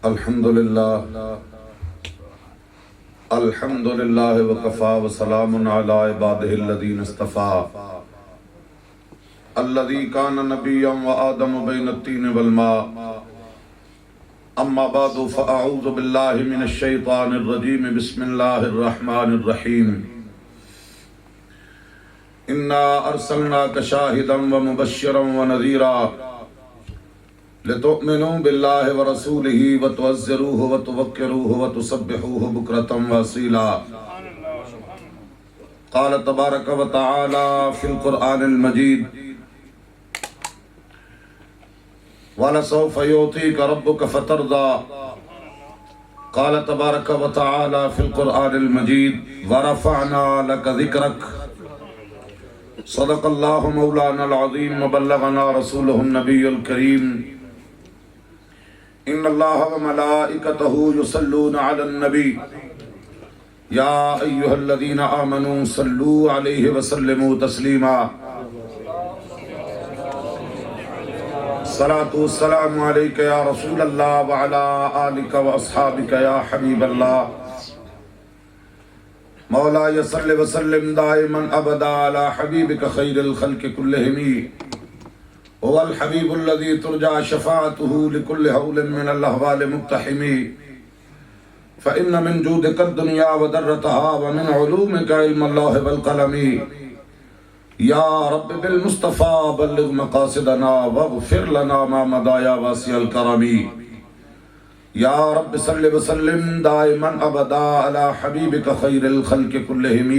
الحمدللہ وکفا وسلام علی عبادہ الذین اصطفیٰ الذی کان نبیا وآدم بین الطین والماء اما بعد فاعوذ باللہ من الشیطان الرجیم بسم اللہ الرحمن الرحیم انا ارسلناک شاہدا ومبشرا ونذیرا لتؤمنوا باللہ ورسولہ وتعزروہ وتوقروہ وتسبحوہ بکرۃ واصیلا قال تبارک وتعالی فی القرآن المجید وَلَسَوْفَ يُعْطِيكَ رَبُّكَ فَتَرْضَى قَالَ تَبَارَكَ وَتَعَالَى فِي الْقُرْآنِ الْمَجِيدِ وَرَفَعْنَا لَكَ ذِكْرَكَ صدق اللہ مولانا العظیم وبلغنا رسولہ النبی الکریم ان اللہ وملائکتہ یصلون علی النبی یا ایہا الذین آمنوا صلوا علیہ وسلموا تسلیما الصلاة والسلام علیکہ یا رسول اللہ وعلا آلکہ واصحابکہ یا حبیب اللہ مولا صلی وسلم دائما ابدا علی حبیبک خیر الخلق کلہم هو الحبیب الذی ترجع شفاعته لكل حول من الاحوال مقتحم فإن من جودک الدنیا ودرتها ومن علومک علم اللہ والقلم یا رب بالمصطفیٰ بلغ مقاصدنا واغفر لنا ما مضى یا واسع الکرم یا رب صلی وسلم دائما ابدا علی حبیبک خیر الخلق کلہم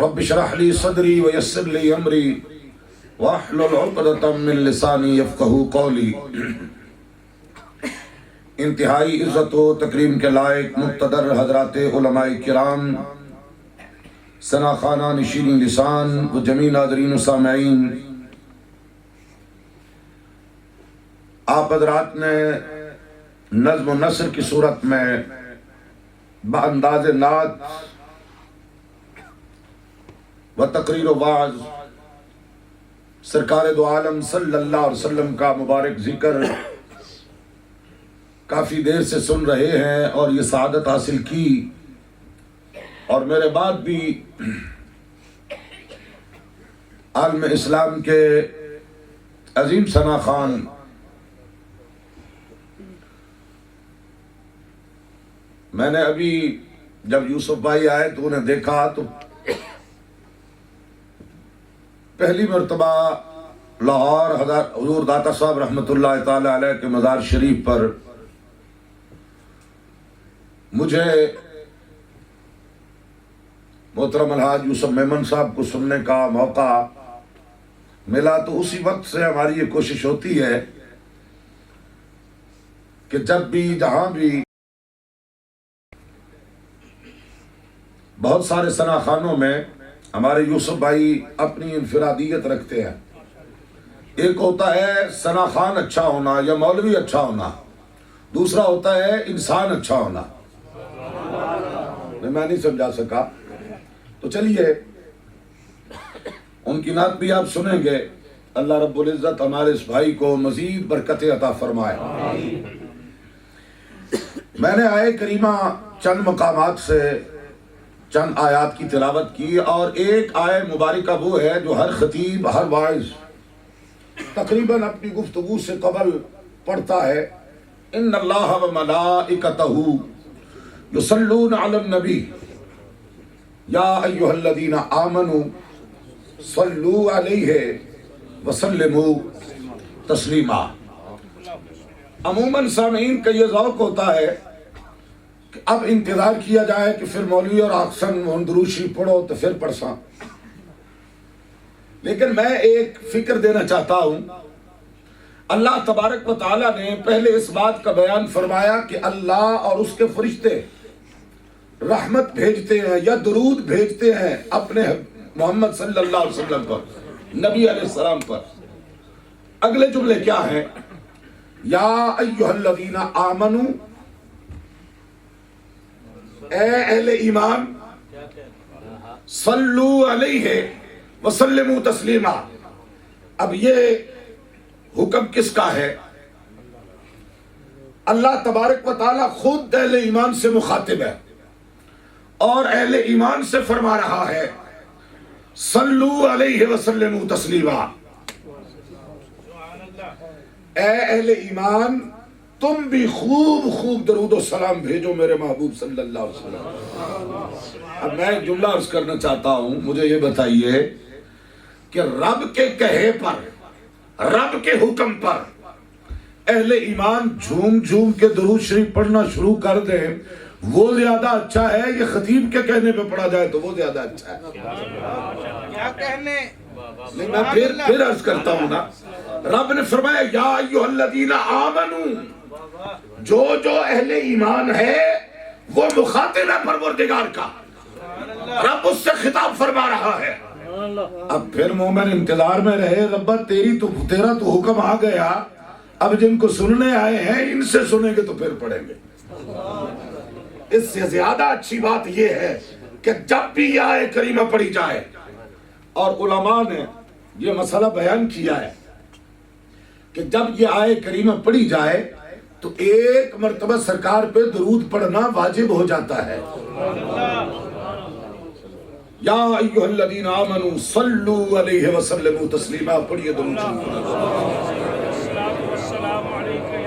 رب اشرح لی صدری ویسر لی امری واحلل عقدۃ من لسانی یفقہوا قولی انتہائی عزت و تکریم کے لائق مقتدر حضرات علماء کرام ثنا خانہ نشین لسان و جمیع ناظرین و سامعین، آپ حضرات نے نظم و نثر کی صورت میں بانداز نعت و تقریر و وعظ سرکار دو عالم صلی اللہ علیہ وسلم کا مبارک ذکر کافی دیر سے سن رہے ہیں اور یہ سعادت حاصل کی، اور میرے بعد بھی عالم اسلام کے عظیم ثنا خان میں نے ابھی جب یوسف بھائی آئے تو انہیں دیکھا تو پہلی مرتبہ لاہور حضور داتا صاحب رحمۃ اللہ تعالی علیہ کے مزار شریف پر مجھے محترم الحاج یوسف میمن صاحب کو سننے کا موقع ملا، تو اسی وقت سے ہماری یہ کوشش ہوتی ہے کہ جب بھی جہاں بھی بہت سارے ثنا خانوں میں ہمارے یوسف بھائی اپنی انفرادیت رکھتے ہیں، ایک ہوتا ہے ثنا خان اچھا ہونا یا مولوی اچھا ہونا، دوسرا ہوتا ہے انسان اچھا ہونا۔ میں نہیں سمجھا سکا تو چلیے ان کی نعت بھی آپ سنیں گے۔ اللہ رب العزت ہمارے اس بھائی کو مزید برکت عطا فرمائے۔ میں نے آیے کریمہ چند مقامات سے چند آیات کی تلاوت کی، اور ایک آیے مبارکہ وہ ہے جو ہر خطیب ہر واعظ تقریباً اپنی گفتگو سے قبل پڑھتا ہے، ان اللہ وملائکتہ یصلون علی النبی یا ایہا الذین آمنوا صلوا علیہ وسلموا تسلیما۔ عموماً سامعین کا یہ ذوق ہوتا ہے کہ اب انتظار کیا جائے کہ پھر مولوی اور آخسن درود شریف پڑھو تو پھر پڑھساں، لیکن میں ایک فکر دینا چاہتا ہوں۔ اللہ تبارک و تعالیٰ نے پہلے اس بات کا بیان فرمایا کہ اللہ اور اس کے فرشتے رحمت بھیجتے ہیں یا درود بھیجتے ہیں اپنے محمد صلی اللہ علیہ وسلم پر، نبی علیہ السلام پر۔ اگلے جملے کیا ہیں؟ یا ایہا الذین آمنوا، اے اہل ایمان، صلو علیہ وسلموا تسلیما۔ اب یہ حکم کس کا ہے؟ اللہ تبارک و تعالیٰ خود اہل ایمان سے مخاطب ہے اور اہل ایمان سے فرما رہا ہے صلو علیہ وسلم تسلیما، اے اہل ایمان تم بھی خوب خوب درود و سلام بھیجو میرے محبوب صلی اللہ علیہ وسلم۔ اب میں ایک جملہ عرض کرنا چاہتا ہوں، مجھے یہ بتائیے کہ رب کے کہے پر، رب کے حکم پر اہل ایمان جھوم جھوم کے درود شریف پڑھنا شروع کر دیں، وہ زیادہ اچھا ہے یہ خطیب کے کہنے پہ پڑھا جائے تو وہ زیادہ اچھا ہے؟ کیا کہنے؟ میں پھر عرض کرتا ہوں نا، رب نے فرمایا یا ایھا الذین آمنو، جو اہل ایمان ہے وہ مخاطب ہے پروردگار کا، رب اس سے خطاب فرما رہا ہے۔ اب پھر مومن انتظار میں رہے، ربا تیرا تو حکم آ گیا، اب جن کو سننے آئے ہیں ان سے سنیں گے تو پھر پڑھیں گے۔ اس سے زیادہ اچھی بات یہ ہے کہ جب بھی یہ آیت کریمہ پڑھی جائے، اور علماء نے یہ مسئلہ بیان کیا ہے کہ جب یہ آیت کریمہ پڑھی جائے تو ایک مرتبہ سرکار پہ درود پڑھنا واجب ہو جاتا ہے۔ یا ایھا الذین آمنوا صلو علیہ وسلم تسلیما، پڑھیے درود شریف۔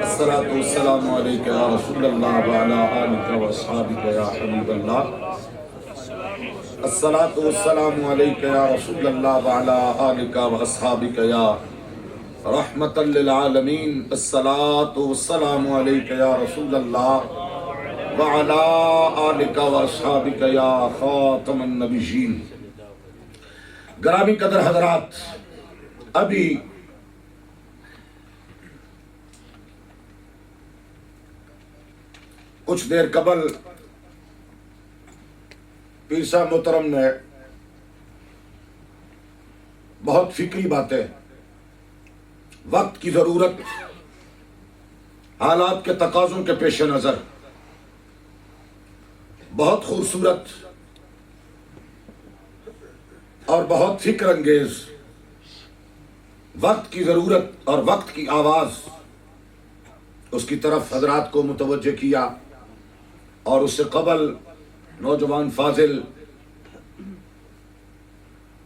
الصلاۃ والسلام علیک یا رسول اللہ وعلی آلک واصحابک یا حبیب اللہ، الصلاۃ والسلام علیک یا رسول اللہ وعلی آلک واصحابک یا رحمۃ للعالمین، الصلاۃ والسلام علیک یا رسول اللہ وعلی آلک واصحابک یا خاتم النبیین۔ گرامی قدر حضرات، ابھی کچھ دیر قبل پیر صاحب محترم نے بہت فکری باتیں، وقت کی ضرورت، حالات کے تقاضوں کے پیش نظر بہت خوبصورت اور بہت فکر انگیز وقت کی ضرورت اور وقت کی آواز اس کی طرف حضرات کو متوجہ کیا، اور اس سے قبل نوجوان فاضل،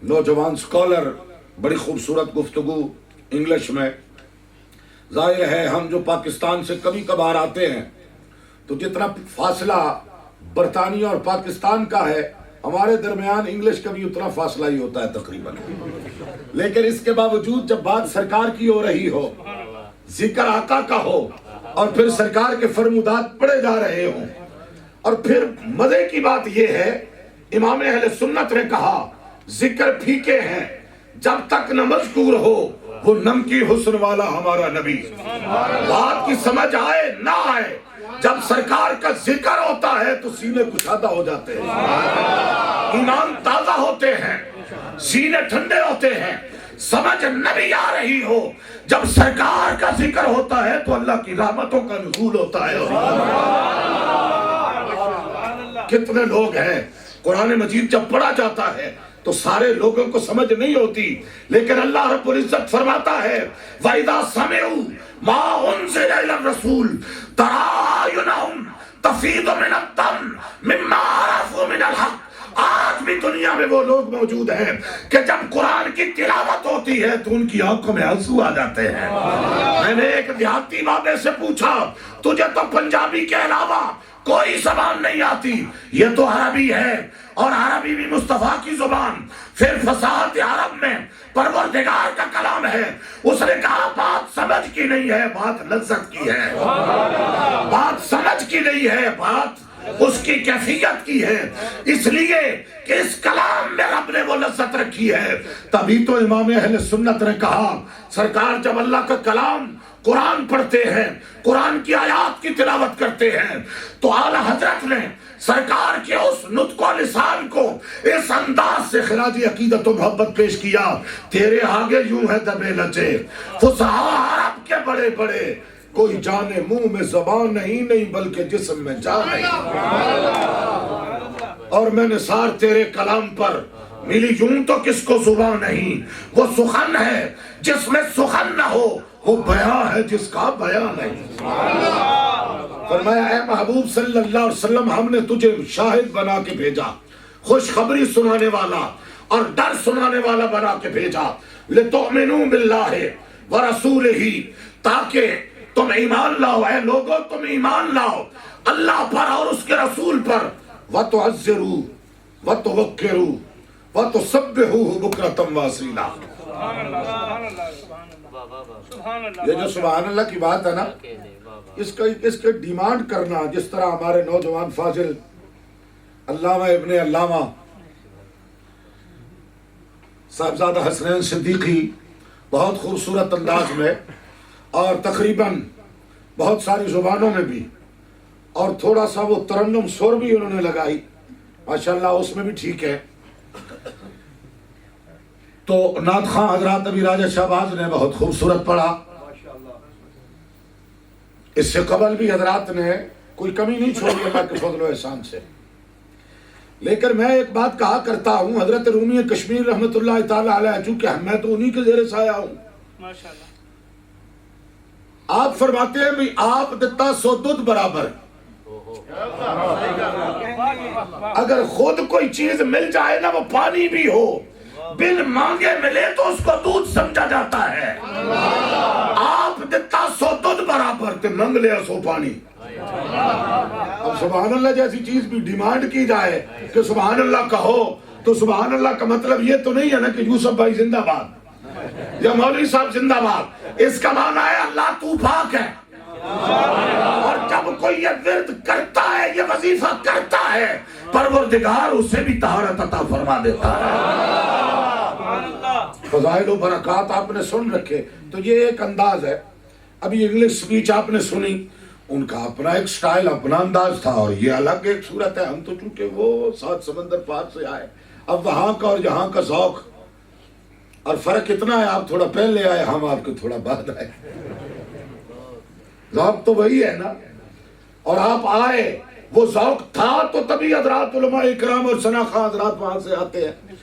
نوجوان سکالر، بڑی خوبصورت گفتگو انگلش میں۔ ظاہر ہے ہم جو پاکستان سے کبھی کبھار آتے ہیں تو جتنا فاصلہ برطانیہ اور پاکستان کا ہے ہمارے درمیان انگلش کا بھی اتنا فاصلہ ہی ہوتا ہے تقریباً، لیکن اس کے باوجود جب بات سرکار کی ہو رہی ہو، ذکر آقا کا ہو، اور پھر سرکار کے فرمودات پڑھے جا رہے ہوں، اور پھر مزے کی بات یہ ہے امام اہل سنت نے کہا ذکر پھیکے ہیں جب تک نہ مذکور ہو وہ نمکی حسن والا ہمارا نبی۔ بات کی سمجھ آئے نہ آئے، جب سرکار کا ذکر ہوتا ہے تو سینے کشادہ ہو جاتے ہیں، ایمان تازہ ہوتے ہیں، سینے ٹھنڈے ہوتے ہیں، سمجھ نبی آ رہی ہو۔ جب سرکار کا ذکر ہوتا ہے تو اللہ کی رحمتوں کا نزول ہوتا ہے۔ کتنے لوگ ہیں قرآن مجید جب پڑھا جاتا ہے تو سارے لوگوں کو سمجھ نہیں ہوتی، لیکن اللہ رب العزت فرماتا ہے وَإِذَا سَمِعُوا مَا أُنزِلَ إِلَى الرَّسُولِ تَرَىٰ أَعْيُنَهُمْ تَفِيضُ مِنَ الدَّمْعِ مِمَّا عَرَفُوا مِنَ الْحَقِّ۔ آج بھی دنیا میں وہ لوگ موجود ہیں کہ جب قرآن کی تلاوت ہوتی ہے تو ان کی آنکھوں میں آنسو آ جاتے ہیں۔ میں نے ایک دیہاتی بابے سے پوچھا تجھے تو پنجابی کے علاوہ کوئی زبان نہیں آتی؟ یہ تو عربی ہے، اور عربی بھی مصطفیٰ کی زبان، پھر فصاحت عرب میں پروردگار کا کلام ہے۔ اس نے کہا بات سمجھ کی نہیں ہے، بات لذت کی ہے، بات سمجھ کی نہیں ہے، بات اس کی کیفیت کی ہے، اس لیے کہ اس کلام میں رب نے وہ لذت رکھی ہے۔ تبھی تو امام اہل سنت نے کہا سرکار جب اللہ کا کلام قرآن پڑھتے ہیں، قرآن کی آیات کی تلاوت کرتے ہیں تو اعلیٰ حضرت نے سرکار کے اس نطق و لسان کو اس انداز سے خراج عقیدت و محبت پیش کیا، تیرے آگے یوں ہے دبے لچے فصحاء عرب کے بڑے بڑے، کوئی جانے منہ میں زبان نہیں بلکہ جسم میں جان نہیں۔ اور میں نثار تیرے کلام پر ملی یوں تو کس کو زبان نہیں، وہ سخن ہے جس میں سخن نہ ہو، وہ بیان ہے جس کا بیان نہیں۔ فرمایا اے محبوب صلی اللہ علیہ وسلم ہم نے تجھے شاہد بنا کے بھیجا، خوشخبری سنانے والا اور ڈر سنانے والا بنا کے بھیجا، لِتُؤْمِنُوا بِاللَّهِ وَرَسُولِهِ، تاکہ تم ایمان لاؤ، اے لوگو تم ایمان لاؤ اللہ پر اور اس کے رسول پر، وَتُعَزِّرُوا وَتُوَقِّرُوا وَتُسَبِّحُوهُ بُكْرَةً وَأَصِيلًا۔ یہ جو سبحان اللہ کی بات ہے نا، اس کے ڈیمانڈ کرنا، جس طرح ہمارے نوجوان فاضل علامہ ابن علامہ صاحبزادہ حسنین صدیقی بہت خوبصورت انداز میں اور تقریباً بہت ساری زبانوں میں بھی، اور تھوڑا سا وہ ترنم سور بھی انہوں نے لگائی، ماشاءاللہ اس میں بھی ٹھیک ہے۔ تو نعت خواں حضرات ابھی راجہ شہباز نے بہت خوبصورت پڑھا، اس سے قبل بھی حضرات نے کوئی کمی نہیں چھوڑی اللہ کے فضل و احسان سے۔ لیکن میں ایک بات کہا کرتا ہوں، حضرت رومی کشمیر رحمت اللہ تعالی علیہ، چونکہ میں تو انہی کے زیر سایہ ہوں، آپ فرماتے ہیں بھی آپ دتا سو دودھ برابر۔ اگر خود کوئی چیز مل جائے نا، وہ پانی بھی ہو، بن مانگے ملے تو اس کو دودھ سمجھا جاتا ہے۔ آپ دتا سو دودھ برابر تے منگ لیا سو پانی۔ اب سبحان اللہ جیسی چیز بھی ڈیمانڈ کی جائے کہ سبحان اللہ کہو، تو سبحان اللہ کا مطلب یہ تو نہیں ہے نا کہ یوسف بھائی زندہ باد یا مولوی صاحب زندہ باد، اس کا معنی ہے اللہ تو پاک ہے۔ اور جب کوئی یہ ورد کرتا ہے، یہ وظیفہ کرتا ہے، پروردگار اسے بھی طہارت عطا فرما دیتا ہے۔ فضائل و برکات آپ نے سن رکھے، تو یہ ایک انداز ہے۔ ابھی انگلش سپیچ آپ نے سنی، ان کا اپنا ایک سٹائل، اپنا انداز تھا، اور یہ الگ ایک صورت ہے۔ ہم تو چونکہ وہ 7 سمندر پار سے آئے، اب وہاں کا اور یہاں کا ذوق اور فرق اتنا ہے، آپ تھوڑا پہلے آئے، ہم آپ کے تھوڑا بعد آئے، ذوق تو وہی ہے نا۔ اور آپ آئے، وہ ذوق تھا تو تبھی حضرات علماء اکرام اور ثنا خواں حضرات وہاں سے آتے ہیں،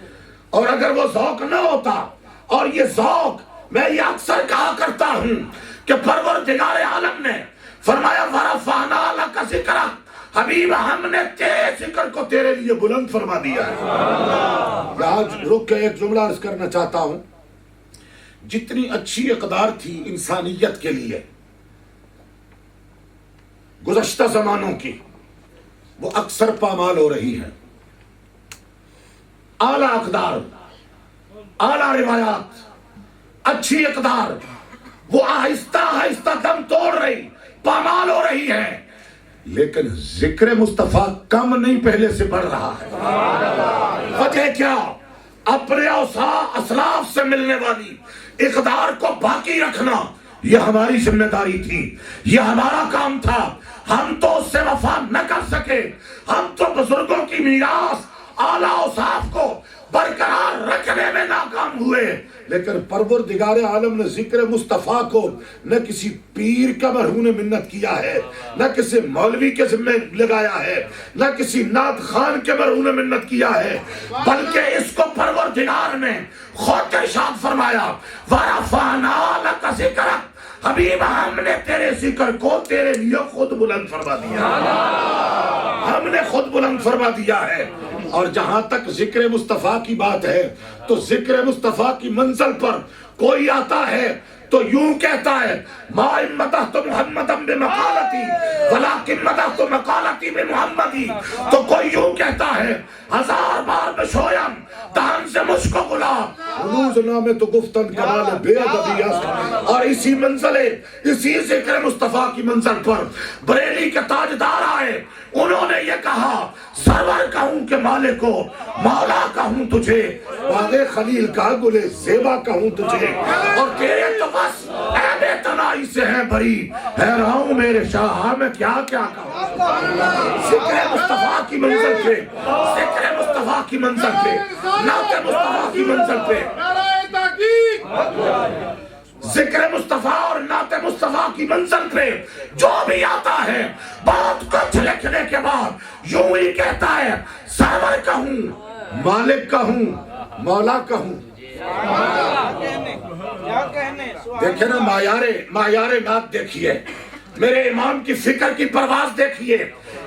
اور اگر وہ ذوق نہ ہوتا، اور یہ ذوق میں یہ اکثر کہا کرتا ہوں کہ پروردگار عالم نے فرمایا وَرَفَعْنَا لَكَ ذِكْرَكَ، حبیب ہم نے تیرے ذکر کو تیرے لیے بلند فرما دیا ہے۔ آج رک کے ایک جملہ عرض کرنا چاہتا ہوں، جتنی اچھی اقدار تھی انسانیت کے لیے گزشتہ زمانوں کی، وہ اکثر پامال ہو رہی ہیں۔ اعلیٰ اقدار، اعلیٰ روایات، اچھی اقدار، وہ آہستہ آہستہ دم توڑ رہی، پامال ہو رہی ہے، لیکن ذکر مصطفیٰ کم نہیں پہلے سے بڑھ رہا ہے۔ وجہ کیا؟ اپنے اسلاف سے ملنے والی اقدار کو باقی رکھنا، یہ ہماری ذمہ داری تھی، یہ ہمارا کام تھا۔ ہم تو اس سے وفا نہ کر سکے، ہم تو بزرگوں کی میراث اعلیٰ اوصاف کو برقرار رکھنے میں ناکام ہوئے، لیکن پروردگار عالم نے ذکر مصطفیٰ کو نہ کسی پیر کا مرہون منت کیا ہے، نہ کسی مولوی کے ذمہ لگایا ہے، نہ کسی نعت خان کے مرہون منت کیا ہے، بلکہ اس کو پروردگار نے خود ارشاد فرمایا وَرَفَعْنَا لَكَ ذِكْرَكَ، حبیب ہم نے تیرے ذکر کو تیرے لیے خود بلند فرما دیا، ہم نے خود بلند فرما دیا ہے۔ اور جہاں تک ذکر مصطفیٰ کی بات ہے، تو ذکر مصطفیٰ کی منزل پر کوئی آتا ہے تو یوں کہتا ہے ما مدحت محمدا بمقالتی ولکن مدحت مقالتی بمحمدی، تو کوئی یوں کہتا ہے 1000 بار بشویم دہن سے مجھ کو گلاب، روز نامے تو گفتن کمال بے ادبی است۔ اور اسی منزل، اسی ذکر مصطفیٰ کی منزل پر بریلی کے تاجدار آئے، انہوں نے یہ کہا سرور کہوں کہ مالک کو، مولا کہوں تجھے، باغ خلیل کا گل زیبا کہوں تجھے، اور تیرے تو بس عیب تنائی سے ہے بری، حیران میرے شاہ میں کیا کیا کہوں۔ ذکر مصطفیٰ کی منزل پہ، ذکر مصطفیٰ کی منزل پہ، نعت مصطفیٰ کی منزل پہ، ذکر مصطفیٰ اور نعت مصطفیٰ کی منزل پہ جو بھی آتا ہے بہت کچھ لکھنے کے بعد یوں ہی کہتا ہے سرور کہوں، مالک کہوں، مولا کہوں۔ دیکھیں نا معیار نعت دیکھیے، میرے امام کی فکر کی پرواز دیکھیے،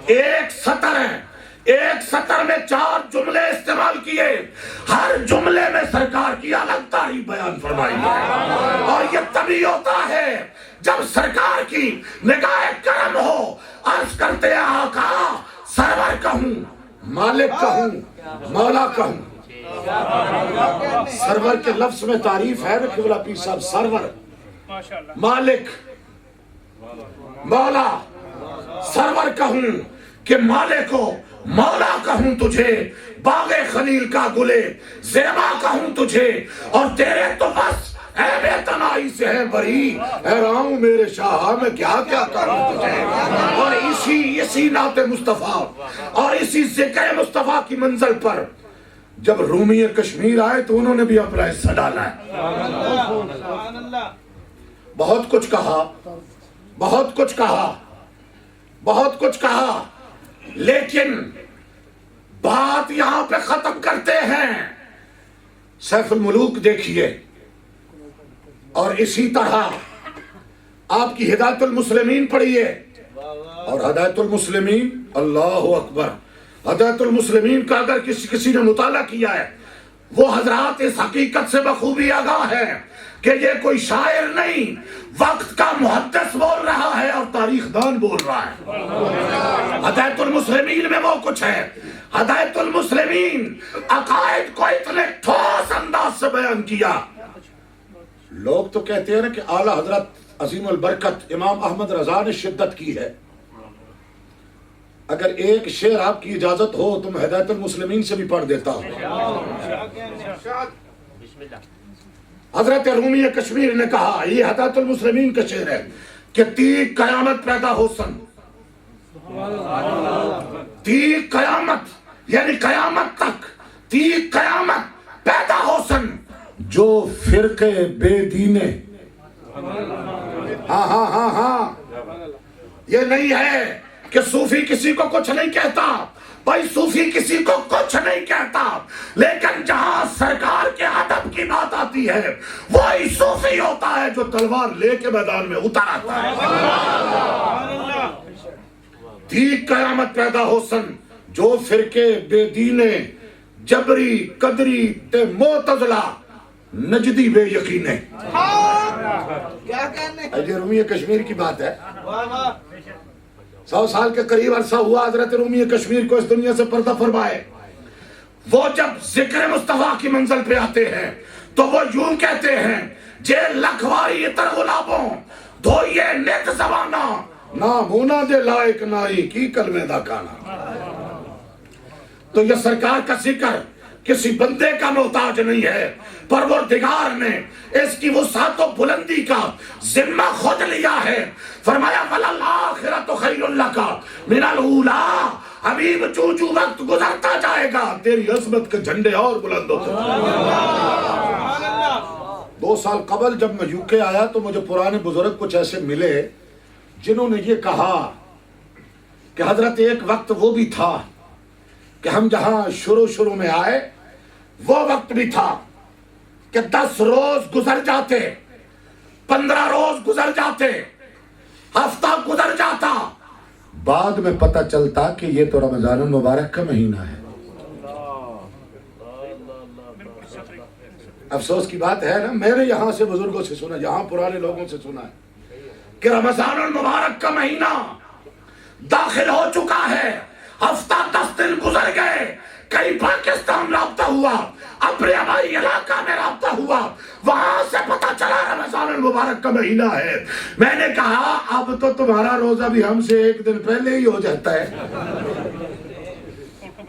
ایک سطر ہے، ایک سطر میں 4 جملے استعمال کیے، ہر جملے میں سرکار کی الگ تعریف بیان فرمائی ہے، اور یہ تبھی ہوتا ہے جب سرکار کی نگاہ کرم ہو۔ عرض کرتے ہیں آقا سرور کہوں، مالک کہوں، مولا کہوں۔ سرور کے لفظ میں تعریف ہے نا قبلہ پیر صاحب، سرور، مالک، مولا۔ سرور کہوں کہ مالک ہو، مولا کہوں تجھے، باغ خلیل کا گلے زیبا کہوں تجھے، اور تیرے تو بس اے بے تنائی سے ہے بری، حیران میرے شاہ میں کیا کیا کروں تجھے۔ اور اسی نعت مصطفیٰ اور اسی ذکر مصطفیٰ کی منزل پر جب رومی کشمیر آئے تو انہوں نے بھی اپنا حصہ ڈالا ہے۔ بہت کچھ کہا، بہت کچھ کہا، بہت کچھ کہا، لیکن بات یہاں پہ ختم کرتے ہیں۔ سیف الملوک دیکھیے، اور اسی طرح آپ کی ہدایت المسلمین پڑھیے، اور ہدایت المسلمین، اللہ اکبر، ہدایت المسلمین کا اگر کسی نے مطالعہ کیا ہے، وہ حضرات اس حقیقت سے بخوبی آگاہ ہے کہ یہ کوئی شاعر نہیں، وقت کا محدث بول رہا ہے اور تاریخ دان بول رہا ہے۔ ہدایت المسلمین میں وہ کچھ ہے، ہدایت المسلمین عقائد کو اتنے ٹھوس انداز سے بیان کیا۔ لوگ تو کہتے ہیں نا کہ اعلیٰ حضرت عظیم البرکت امام احمد رضا نے شدت کی ہے۔ اگر ایک شعر آپ کی اجازت ہو تو میں ہدایت المسلمین سے بھی پڑھ دیتا ہوں۔ حضرت رومی کشمیر نے کہا، یہ ہدایت المسلمین کا شعر ہے کہ تیغ قیامت پیدا ہو سن، تیغ قیامت یعنی قیامت تک، تیغ قیامت پیدا ہو سن جو فرقے بے دینے۔ ہاں ہاں ہاں ہاں، یہ نہیں ہے کہ صوفی کسی کو کچھ نہیں کہتا، بھائی صوفی کسی کو کچھ نہیں کہتا، لیکن جہاں سرکار کے ادب کی بات آتی ہے وہی صوفی ہوتا ہے جو تلوار لے کے میدان میں اتر آتا ہے۔ تیغ قیامت پیدا ہو سن جو فرقے بے دینے، جبری قدری تے معتزلہ نجدی بے یقینے۔ کیا کہنے؟ یہ رومی کشمیر کی بات ہے۔ 100 سال کے قریب عرصہ ہوا حضرت رومی کشمیر کو اس دنیا سے پردہ فرمائے۔ وہ جب ذکر مصطفیٰ کی منزل پہ آتے ہیں تو وہ یوں کہتے ہیں، جے لکھواری اتر غلابوں دھوئیے نیت زبانہ، نامونا دے لائق نائی کی کلمے دا کانا۔ تو یہ سرکار کا ذکر کسی بندے کا محتاج نہیں ہے، پروردگار نے اس کی وسعت و بلندی کا ذمہ خود لیا ہے۔ فرمایا وَلَلْآخِرَةُ خَيْرٌ لَكَ مِنَ الْأُولَىٰ، حبیب جو جو وقت گزرتا جائے گا تیری عظمت کے جھنڈے اور بلند ہوتے جائیں۔ 2 سال قبل جب میں یو کے آیا تو مجھے پرانے بزرگ کچھ ایسے ملے جنہوں نے یہ کہا کہ حضرت ایک وقت وہ بھی تھا کہ ہم جہاں شروع میں آئے وہ وقت بھی تھا کہ 10 روز گزر جاتے، 15 روز گزر جاتے، ہفتہ گزر جاتا، بعد میں پتہ چلتا کہ یہ تو رمضان المبارک کا مہینہ ہے۔ افسوس کی بات ہے نا، میں نے یہاں سے بزرگوں سے سنا، یہاں پرانے لوگوں سے سنا ہے کہ رمضان المبارک کا مہینہ داخل ہو چکا ہے، ہفتہ 10 دن گزر گئے، کہیں پاکستان رابطہ ہوا، اپنے ہماری علاقہ میں رابطہ ہوا، وہاں سے پتہ چلا رمضان المبارک کا مہینہ ہے۔ میں نے کہا اب تو تمہارا روزہ بھی ہم سے 1 دن پہلے ہی ہو جاتا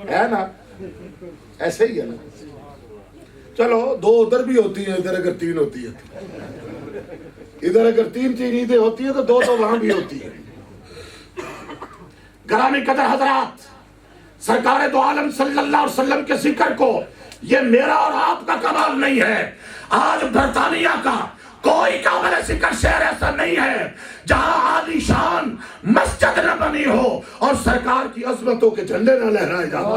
ہے نا؟ ایسے ہی ہے نا؟ چلو 2 ادھر بھی ہوتی ہیں، ادھر اگر 3 ہوتی ہے، ادھر اگر 3 عیدیں ہوتی ہیں تو 2 تو وہاں بھی ہوتی ہیں۔ گرامی قدر حضرات، سرکار دو عالم صلی اللہ علیہ وسلم کے ذکر کو یہ میرا اور آپ کا کمال نہیں ہے، آج برطانیہ کا کوئی قابل ذکر شہر ایسا نہیں ہے جہاں عالی شان مسجد نہ بنی ہو اور سرکار کی عظمتوں کے جھنڈے نہ لہرائے جاتے۔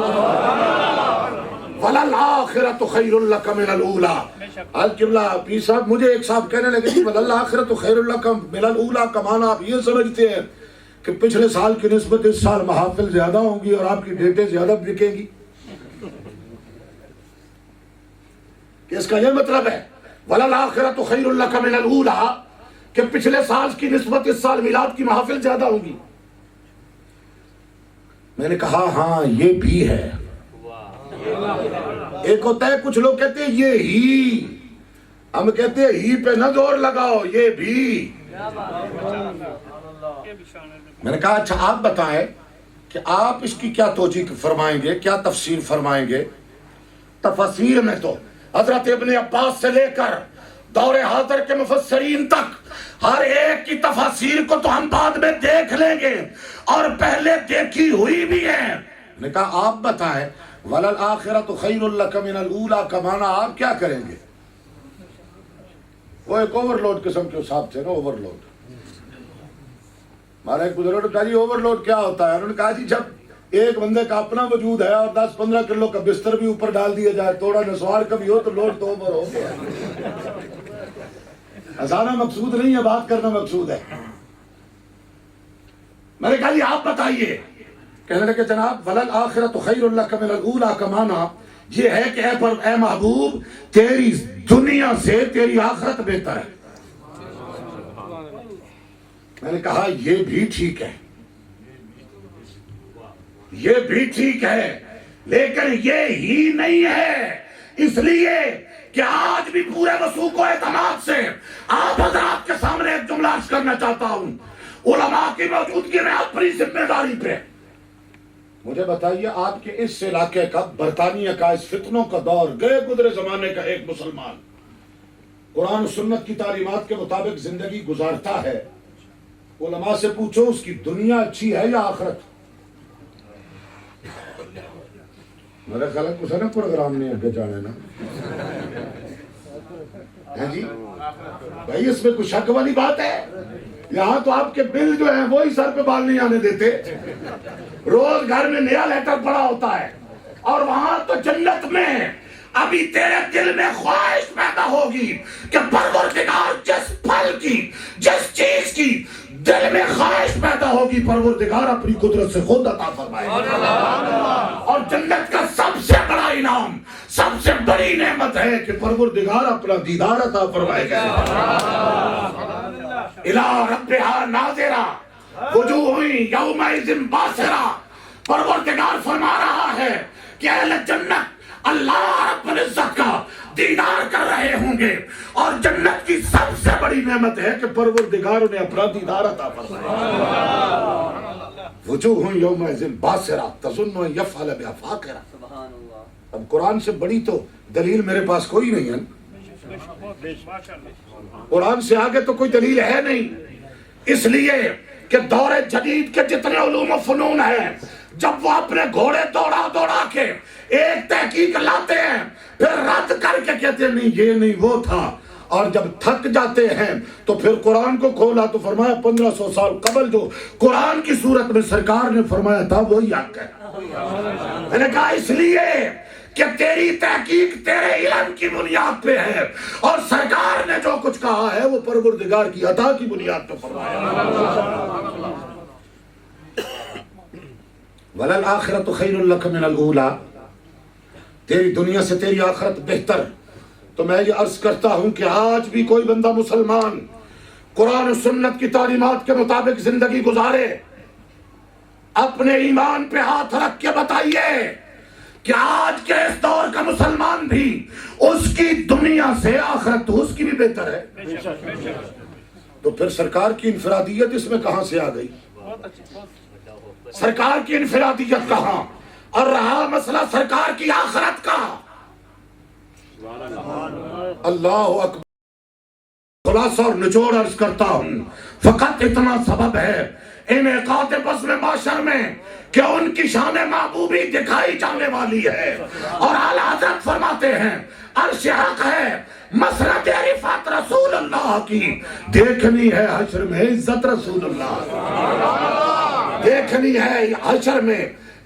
وَلَلْآخِرَةُ خَيْرٌ لَكَ مِنَ الْأُولَىٰ۔ القبلہ پیر صاحب مجھے ایک صاحب کہنے لگے کہ وَلَلْآخِرَةُ خَيْرٌ لَكَ مِنَ الْأُولَىٰ کا معنی آپ یہ سمجھتے ہیں کہ پچھلے سال کی نسبت اس سال محافل زیادہ ہوں گی اور آپ کی ڈیٹیں زیادہ بکیں گی، کہ اس کا یہ مطلب ہے وَلَلْآخِرَةُ خَيْرٌ لَكَ مِنَ الْأُولَىٰ کہ پچھلے سال کی نسبت اس سال میلاد کی محافل زیادہ ہوں گی؟ میں نے کہا ہاں یہ بھی ہے۔ ایک ہوتا ہے کچھ لوگ کہتے ہیں یہ ہی، ہم کہتے ہیں ہی پہ نہ زور لگاؤ، یہ بھی۔ میں نے کہا اچھا آپ بتائیں کہ آپ اس کی کیا توجیہ فرمائیں گے، کیا تفسیر فرمائیں گے؟ تفسیر میں تو حضرت ابن عباس سے لے کر دور حاضر کے مفسرین تک ہر ایک کی تفاسیر کو تو ہم بعد میں دیکھ لیں گے اور پہلے دیکھی ہوئی بھی ہے۔ میں نے کہا آپ بتائیں وَلَلْآخِرَةُ خَيْرٌ لَكَ مِنَ الْأُولَىٰ کا معنی آپ کیا کریں گے؟ وہ ایک اوور لوڈ قسم کے صاحب تھے نا، اوور لوڈ۔ ہمارا ایک بزرگ کہا جی اوور لوڈ کیا ہوتا ہے؟ انہوں نے کہا جی جب ایک بندے کا اپنا وجود ہے اور 10-15 کلو کا بستر بھی اوپر ڈال دیا جائے، توڑا نسوار کا بھی ہو تو لوڈ تو اوور ہو گیا۔ ہنسانا مقصود نہیں ہے، بات کرنا مقصود ہے۔ میں نے کہا جی آپ بتائیے۔ کہنے لگے جناب وَلَلْآخِرَةُ خَيْرٌ لَكَ مِنَ الْأُولَىٰ کا معنی یہ ہے کہ اے محبوب تیری دنیا سے تیری آخرت بہتر ہے۔ میں نے کہا یہ بھی ٹھیک ہے، یہ بھی ٹھیک ہے، لیکن یہ ہی نہیں ہے، اس لیے کہ آج بھی پورے وثوق و اعتماد سے آپ حضرات کے سامنے ایک جملہ عرض کرنا چاہتا ہوں، علماء کی موجودگی میں اپنی ذمہ داری پہ مجھے بتائیے آپ کے اس علاقے کا، برطانیہ کا، اس فتنوں کا دور گئے گزرے زمانے کا ایک مسلمان قرآن و سنت کی تعلیمات کے مطابق زندگی گزارتا ہے، علماء سے پوچھو اس کی دنیا اچھی ہے یا آخرت؟ میرے خیال ہے کچھ ہے نا پروگرام نہیں آگے جانے نا ہے جی بھائی، اس میں کچھ شک والی بات ہے؟ یہاں تو آپ کے بل جو ہیں وہی سر پہ بال نہیں آنے دیتے، روز گھر میں نیا لیٹر پڑا ہوتا ہے، اور وہاں تو جنت میں ابھی تیرے دل میں خواہش پیدا ہوگی کہ پروردگار جس پھل کی، جس چیز کی دل میں خواہش پیدا ہوگی پروردگار اپنی قدرت سے خود عطا فرمائے گا۔ اور جنت کا سب سے بڑا انعام، سب سے بڑی نعمت ہے کہ پروردگار اپنا دیدار عطا فرمائے گا۔ اِلَىٰ رَبِّهَا نَاظِرَةٌ وُجُوهٌ يَوْمَئِذٍ بَاسِرَةٌ۔ پروردگار فرما رہا ہے کہ اہل جنت اللہ رب العزت کا دیدار کر رہے ہوں گے، اور جنت کی سب سے بڑی نعمت ہے کہ پروردگار انہیں اپنا دیدار عطا فرمائے۔ وجوہ یومئذ باسرہ تظن ان یفعل بہا فاقرہ۔ اب قرآن سے بڑی تو دلیل میرے پاس کوئی نہیں ہے، قرآن سے آگے تو کوئی دلیل ہے نہیں، اس لیے کہ دور جدید کے جتنے علوم و فنون ہیں جب وہ اپنے گھوڑے دوڑا دوڑا کے ایک تحقیق لاتے ہیں، پھر رد کر کے کہتے ہیں نہیں یہ نہیں وہ تھا، اور جب تھک جاتے ہیں تو پھر قرآن کو کھولا تو فرمایا 1500 سال قبل جو قرآن کی صورت میں سرکار نے فرمایا تھا وہی حق ہے۔ میں نے کہا اس لیے کہ تیری تحقیق تیرے علم کی بنیاد پہ ہے، اور سرکار نے جو کچھ کہا ہے وہ پروردگار کی عطا کی بنیاد پہ فرمایا۔ وَلَلْآخِرَةُ خَيْرٌ لَكَ مِنَ الْأُولَىٰ، تیری دنیا سے تیری آخرت بہتر۔ تو میں یہ عرض کرتا ہوں کہ آج بھی کوئی بندہ مسلمان قرآن و سنت کی تعلیمات کے مطابق زندگی گزارے، اپنے ایمان پہ ہاتھ رکھ کے بتائیے کہ آج کے اس دور کا مسلمان بھی اس کی دنیا سے آخرت تو اس کی بھی بہتر ہے۔ تو پھر سرکار کی انفرادیت اس میں کہاں سے آ گئی؟ سرکار کی انفرادیت کہاں؟ اور رہا مسئلہ سرکار کی آخرت کا، اللہ اکبر۔ خلاصہ اور نچوڑ عرض کرتا ہوں، فقط اتنا سبب ہے انعقاد بزم معاشر میں کہ ان کی شان محبوبی دکھائی جانے والی ہے، اور اعلی حضرت فرماتے ہیں عرش حق ہے، مسرت عرفات رسول اللہ کی دیکھنی ہے حشر میں عزت رسول اللہ، دیکھنی ہے حشر میں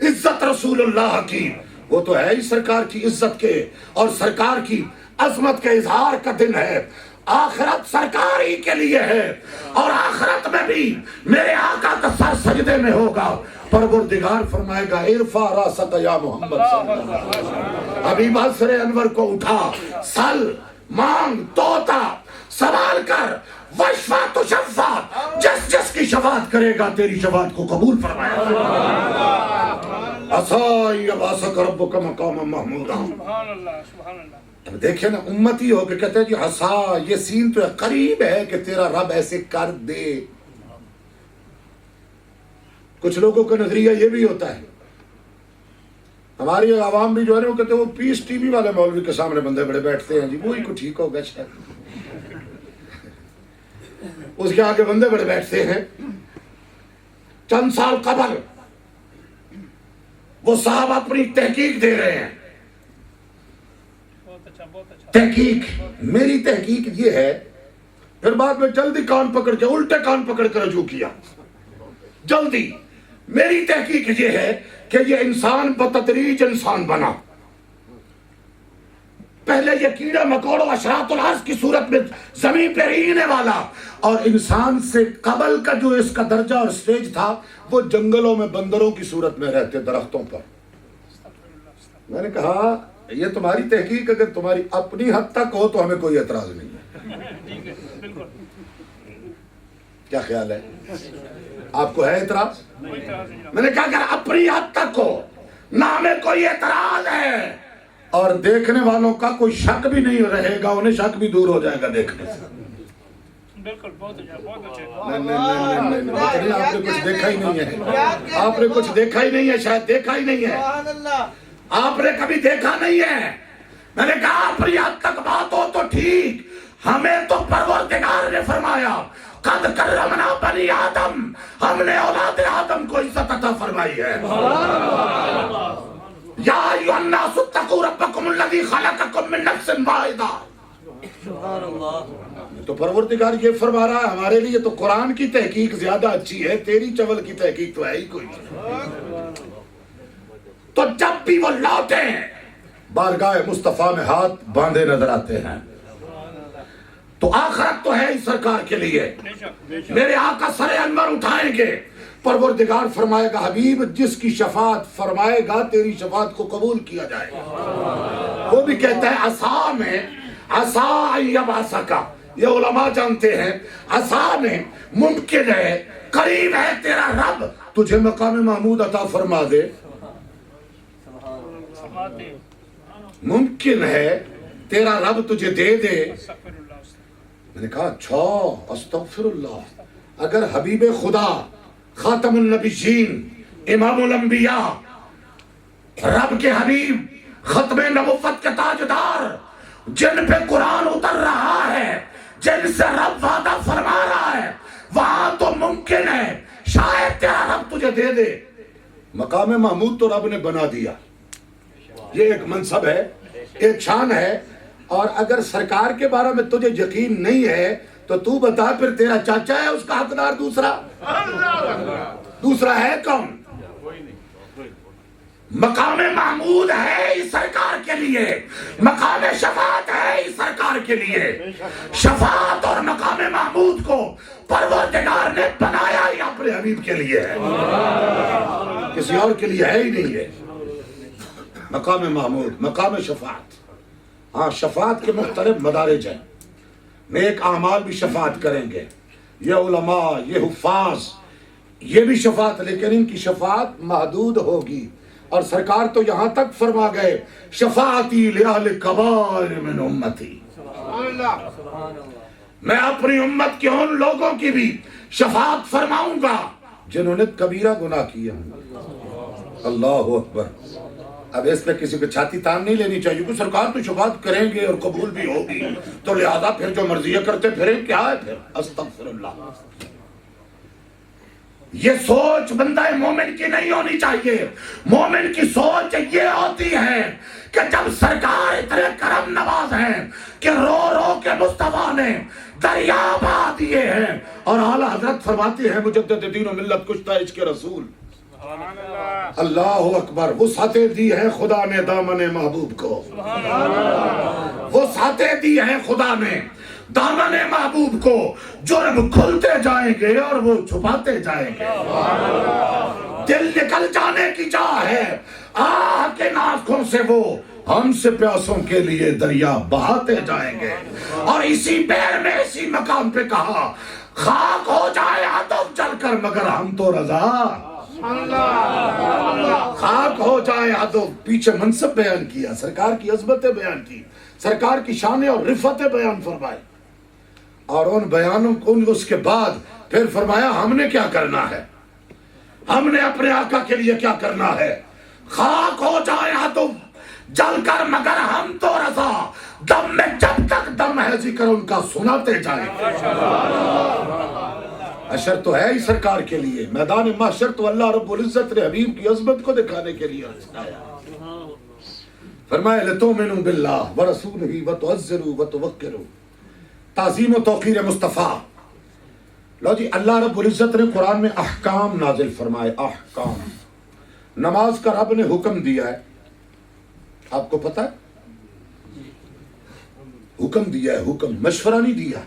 عزت رسول اللہ کی۔ وہ تو ہے ہی سرکار کی عزت کے اور سرکار کی عظمت کے اظہار کا دن ہے. آخرت سرکار ہی کے لیے ہے اور آخرت میں بھی میرے آقا کا سر سجدے میں ہوگا. پروردگار فرمائے گا ارفع راسک یا محمد صلی اللہ علیہ وسلم. حبیب عصر انور کو اٹھا، سل، مانگ، توتا، سوال کر، وشفا تو شفا، جس جس کی شفاعت کرے گا تیری شفاعت کو قبول فرمائے گا. عسى يبعثك ربك مقاما محمودا. سبحان اللہ سبحان اللہ. اب دیکھیں نا امتی ہو کے کہتے ہیں جی عسى، یہ سین تو قریب ہے کہ تیرا رب ایسے کر دے. کچھ لوگوں کا نظریہ یہ بھی ہوتا ہے، ہماری عوام بھی جو ہے نا وہ کہتے ہیں وہ پیس ٹی وی والے مولوی کے سامنے بندے بڑے بیٹھتے ہیں جی وہی کو ٹھیک ہوگا شاید. اس کے آگے بندے بڑے بیٹھتے ہیں. چند سال قبل وہ صاحب اپنی تحقیق دے رہے ہیں. تحقیق، میری تحقیق یہ ہے، پھر بعد میں جلدی کان پکڑ کے الٹے کان پکڑ کے رجوع کیا. جلدی میری تحقیق یہ ہے کہ یہ انسان بتدریج انسان بنا. پہلے یہ کیڑے مکوڑوں اشراط العرض کی صورت میں زمین پہ رہنے والا، اور انسان سے قبل کا جو اس کا درجہ اور سٹیج تھا وہ جنگلوں میں بندروں کی صورت میں رہتے، درختوں پر. میں نے کہا یہ تمہاری تحقیق اگر تمہاری اپنی حد تک ہو تو ہمیں کوئی اعتراض نہیں ہے. کیا خیال ہے؟ آپ کو ہے اعتراض؟ میں نے کہا اگر اپنی حد تک ہو نہ ہمیں کوئی اعتراض ہے، اور دیکھنے والوں کا کوئی شک بھی نہیں رہے گا، انہیں شک بھی دور ہو جائے گا دیکھنے سے. بالکل بہت اچھا. نہیں آپ نے کچھ دیکھا ہی نہیں ہے. آپ نے کچھ دیکھا ہی نہیں ہے، شاید دیکھا ہی نہیں ہے. آپ نے کبھی دیکھا نہیں ہے. میں نے کہا اپنی حد تک بات ہو تو ٹھیک، ہمیں تو پروردگار نے فرمایا قد کرمنا بنی آدم، ہم نے اولاد آدم کو عزت عطا فرمائی ہے. یا ایھا الناس اتقوا ربکم الذی خلقکم من نفس واحدہ. تو پروردگار یہ فرما رہا ہے ہمارے لیے تو قرآن کی تحقیق زیادہ اچھی ہے، تیری چول کی تحقیق تو ہے ہی کوئی. تو جب بھی وہ لوٹے بارگاہ مصطفیٰ میں ہاتھ باندھے نظر آتے ہیں. تو آخرت تو ہے ہی سرکار کے لیے. میرے آقا سر انور اٹھائیں گے، پروردگار فرمائے گا حبیب جس کی شفاعت فرمائے گا تیری شفاعت کو قبول کیا جائے گا. وہ بھی کہتا ہے عصا میں، عصا یبعثکا، یہ علماء جانتے ہیں عصا میں ممکن ہے قریب ہے تیرا رب تجھے مقام محمود عطا فرما دے. ممکن ہے تیرا رب تجھے دے دے. میں نے کہا اچھا استغفر اللہ. اگر حبیب خدا خاتم النبیین امام الانبیاء رب کے حبیب ختم نبوت کے تاجدار جن پہ قرآن اتر رہا ہے، جن سے رب وعدہ فرما رہا ہے، وہاں تو ممکن ہے شاید تیرا رب تجھے دے دے. مقام محمود تو رب نے بنا دیا. یہ ایک منصب ہے، ایک شان ہے. اور اگر سرکار کے بارے میں تجھے یقین نہیں ہے تو تو بتا پھر تیرا چاچا ہے اس کا حقدار دوسرا ہے کون؟ مقام محمود ہے اس سرکار کے لیے، مقام شفاعت ہے اس سرکار کے لیے. شفاعت اور مقام محمود کو پروردگار نے بنایا ہی اپنے حبیب کے لیے ہے، کسی اور کے لیے ہے ہی نہیں ہے. مقام محمود، مقام شفاعت. ہاں شفاعت کے مختلف مدارج ہیں. نیک اعمال بھی شفاعت کریں گے، یہ علماء، یہ حفاظ، یہ بھی شفاعت، لیکن ان کی شفاعت محدود ہوگی. اور سرکار تو یہاں تک فرما گئے شفاعتی لأہل کبائر من امتی، میں اپنی امت کے ان لوگوں کی بھی شفاعت فرماؤں گا جنہوں نے کبیرہ گناہ کیا. اللہ اکبر. اب اس پہ کسی کو چھاتی تان نہیں لینی چاہیے کہ سرکار تو شفاعت کریں گے اور قبول بھی ہوگی تو لہذا پھر جو مرضی کرتے پھریں کیا ہے پھر. استغفر اللہ. یہ سوچ بندہ مومن کی نہیں ہونی چاہیے. مومن کی سوچ یہ ہوتی ہے کہ جب سرکار اتنے کرم نواز ہیں کہ رو رو کے مصطفیٰ نے دریا بہا دیے ہیں، اور اعلیٰ حضرت فرماتے ہیں مجدد دین و ملت کشتہ عشق رسول. اللہ اکبر. وسعتیں دی ہیں خدا نے دامن محبوب کو, وسعتیں دی ہیں خدا نے دامن محبوب کو. جرم کھلتے جائیں گے اور وہ چھپاتے جائیں گے. دل نکل جانے کی جا ہے, آہ کے ناخن سے وہ ہم سے پیاسوں کے لیے دریا بہاتے جائیں گے. اور اسی بیر میں اسی مقام پہ کہا خاک ہو جائے عدو جل کر مگر ہم تو رضا. خاک ہو جائے عدو. پیچھے منصب بیان کیا, سرکار کی عظمتیں بیان کی, سرکار کی شانیں اور رفتیں بیان فرمائی, اور ان بیانوں کو اس کے بعد پھر فرمایا ہم نے کیا کرنا ہے, ہم نے اپنے آقا کے لیے کیا کرنا ہے. خاک ہو جائے عدو جل کر مگر ہم تو رضا. دم میں جب تک دم ہے ذکر ان کا سناتے جائیں. حشر تو ہے ہی سرکار کے لیے, میدان محشر تو اللہ رب العزت نے حبیب کی عظمت کو دکھانے کے لیے رچایا. فرمایا لتؤمنوا باللہ ورسولہ وتعزروہ وتوقروہ. تعظیم و توقیر مصطفیٰ. لو جی, اللہ رب العزت نے قرآن میں احکام نازل فرمائے. احکام. نماز کا رب نے حکم دیا ہے, آپ کو پتا ہے, حکم دیا ہے, حکم, مشورہ نہیں دیا.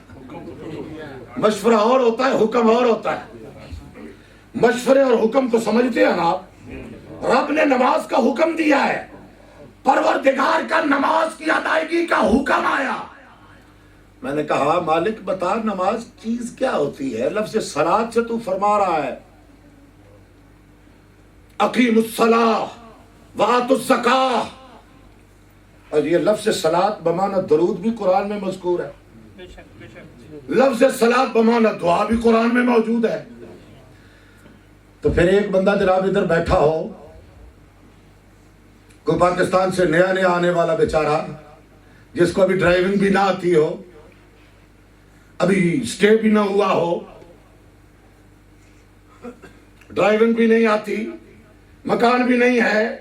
مشورہ اور ہوتا ہے, حکم اور ہوتا ہے. مشورے اور حکم کو سمجھتے ہیں نا آپ. رب نے نماز کا حکم دیا ہے, پروردگار کا نماز کی ادائیگی کا حکم آیا. میں نے کہا مالک بتا نماز چیز کیا ہوتی ہے. لفظ صلاۃ سے تو فرما رہا ہے اقیموا الصلاۃ وآتوا الزکاۃ, اور یہ لفظ صلاۃ بمعنی درود بھی قرآن میں مذکور ہے. لفظ صلاۃ بمعنی دعا بھی قرآن میں موجود ہے. تو پھر ایک بندہ جناب ادھر بیٹھا ہو, کوئی پاکستان سے نیا نیا آنے والا بیچارہ جس کو ابھی ڈرائیونگ بھی نہ آتی ہو, ابھی اسٹے بھی نہ ہوا ہو, ڈرائیونگ بھی نہیں آتی, مکان بھی نہیں ہے,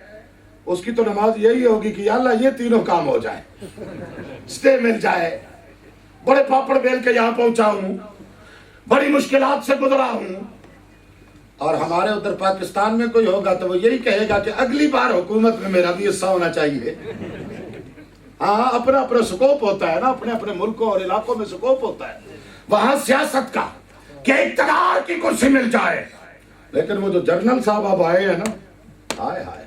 اس کی تو نماز یہی ہوگی کہ یا اللہ یہ تینوں کام ہو جائے, اسٹے مل جائے, بڑے پاپڑ بیل کے یہاں پہنچا ہوں, بڑی مشکلات سے گزرا ہوں. اور ہمارے ادھر پاکستان میں کوئی ہوگا تو وہ یہی کہے گا کہ اگلی بار حکومت میں میرا بھی حصہ ہونا چاہیے. ہاں, اپنا اپنا سکوپ ہوتا ہے نا, اپنے اپنے ملکوں اور علاقوں میں سکوپ ہوتا ہے. وہاں سیاست کا کہ اقتدار کی کرسی مل جائے. لیکن وہ جو جنرل صاحب اب آئے ہیں نا, ہائے ہائے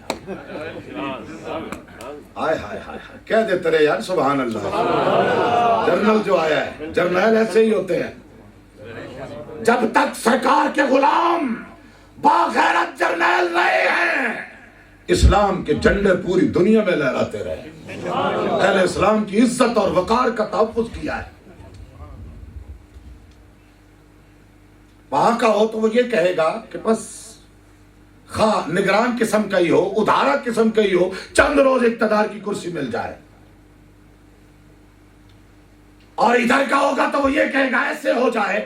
ہائے ہائے ہائے, کہہ دیتے رہے یار سبحان اللہ. جنرل جو آیا ہے, جرنیل ایسے ہی ہوتے ہیں. جب تک سرکار کے غلام باغیرت جرنیل رہے ہیں, اسلام کے جھنڈے پوری دنیا میں لہراتے رہے. اہل اسلام کی عزت اور وقار کا تحفظ کیا ہے. وہاں کا ہو تو وہ یہ کہے گا کہ بس خواہ نگران قسم کا ہی ہو, ادھارا قسم کا ہی ہو, چند روز اقتدار کی کرسی مل جائے. اور ادھر کا ہوگا تو وہ یہ کہے گا ایسے ہو جائے.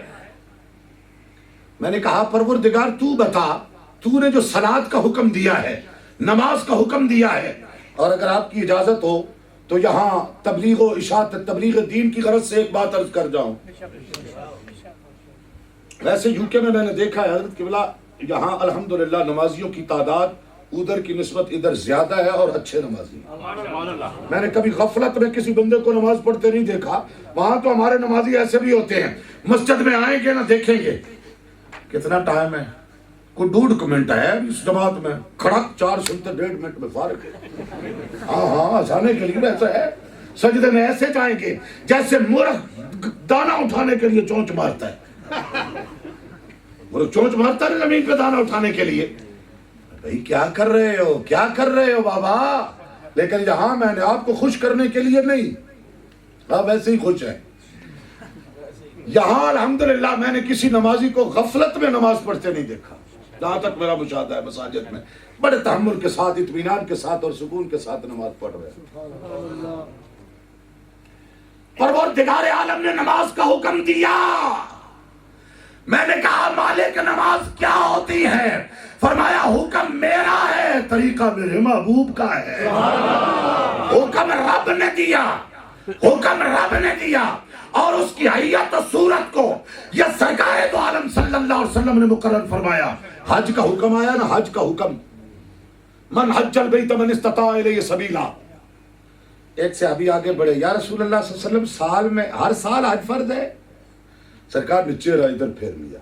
میں نے کہا پروردگار تو بتا, تو نے جو صلاۃ کا حکم دیا ہے, نماز کا حکم دیا ہے, اور اگر آپ کی اجازت ہو تو یہاں تبلیغ و اشاعت تبلیغ دین کی غرض سے ایک بات عرض کر جاؤں. ویسے یو کے میں نے دیکھا ہے حضرت قبلہ, یہاں الحمدللہ نمازیوں کی تعداد ادھر کی نسبت ادھر زیادہ ہے, اور اچھے نمازی. میں نے کبھی غفلت میں کسی بندے کو نماز پڑھتے نہیں دیکھا. وہاں تو ہمارے نمازی ایسے بھی ہوتے ہیں, مسجد میں آئیں گے نہ دیکھیں گے کتنا ٹائم ہے, کوئی 1.5 منٹ ہے اس جماعت میں, کھڑک 4 سنتے 1.5 منٹ میں فارغ ہے. ہاں ہنسانے کے لیے ایسا ہے. سجدے میں ایسے جائیں گے جیسے مرغ دانا اٹھانے کے لیے چونچ مارتا ہے. وہ چونچ مارتا ہے زمین پہ دانا اٹھانے کے لیے. بھائی کیا کر رہے ہو, کیا کر رہے ہو بابا. لیکن یہاں میں نے آپ کو خوش کرنے کے لیے نہیں, آپ ایسے ہی خوش ہیں. یہاں الحمدللہ میں نے کسی نمازی کو غفلت میں نماز پڑھتے نہیں دیکھا. جہاں تک میرا مشاہدہ ہے مساجد میں بڑے تحمل کے ساتھ, اطمینان کے ساتھ اور سکون کے ساتھ نماز پڑھ رہے ہیں. پروردگار عالم نے نماز کا حکم دیا. میں نے کہا مالک نماز کیا ہوتی ہے؟ فرمایا حکم میرا ہے, طریقہ میرے محبوب کا ہے. حکم رب نے دیا, حکم رب نے دیا. اور اس کی حیت و صورت کو یہ سرکار دو عالم صلی اللہ علیہ وسلم نے مقرر فرمایا. حج کا حکم آیا نا، حج کا حکم، من حج البیت من استطاع الیہ سبیلا. ایک صحابی آگے بڑھے، یا رسول اللہ صلی اللہ علیہ وسلم سال میں ہر سال حج فرض ہے؟ سرکار نے چہرہ ادھر پھیر لیا،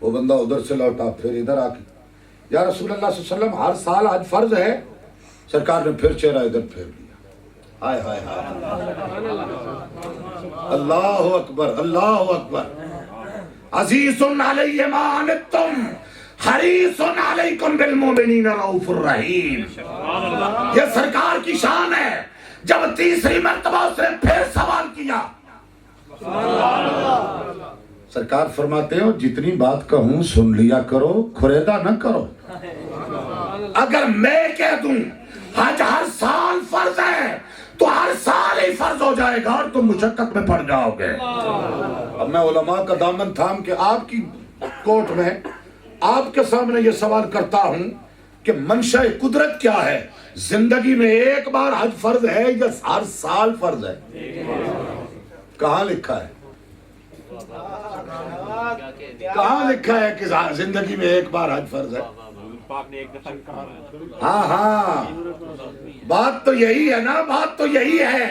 وہ بندہ ادھر سے لوٹا، پھر ادھر آ کے، یا رسول اللہ صلی اللہ علیہ وسلم ہر سال حج فرض ہے؟ سرکار نے پھر چہرہ ادھر پھیر لیا. ہائے ہائے ہائے، اللہ اکبر اللہ اکبر. عزیز علیہ ما عنتم حریص علیکم بالمؤمنین رؤوف الرحیم. یہ سرکار کی شان ہے. جب تیسری مرتبہ اس نے پھر سوال کیا، سرکار فرماتے ہو جتنی بات کہوں سن لیا کرو، کھریدا نہ کرو. اگر میں کہہ دوں حج ہر سال فرض ہے تو ہر سال ہی فرض ہو جائے گا اور تم مشقت میں پڑ جاؤ گے. اب میں علماء کا دامن تھام کے آپ کی کوٹ میں آپ کے سامنے یہ سوال کرتا ہوں کہ منشاء قدرت کیا ہے؟ زندگی میں ایک بار حج فرض ہے یا ہر سال فرض ہے؟ کہاں لکھا ہے؟ کہاں لکھا ہے کہ زندگی میں ایک بار حج فرض ہے؟ ہاں ہاں، بات تو یہی ہے نا، بات تو یہی ہے.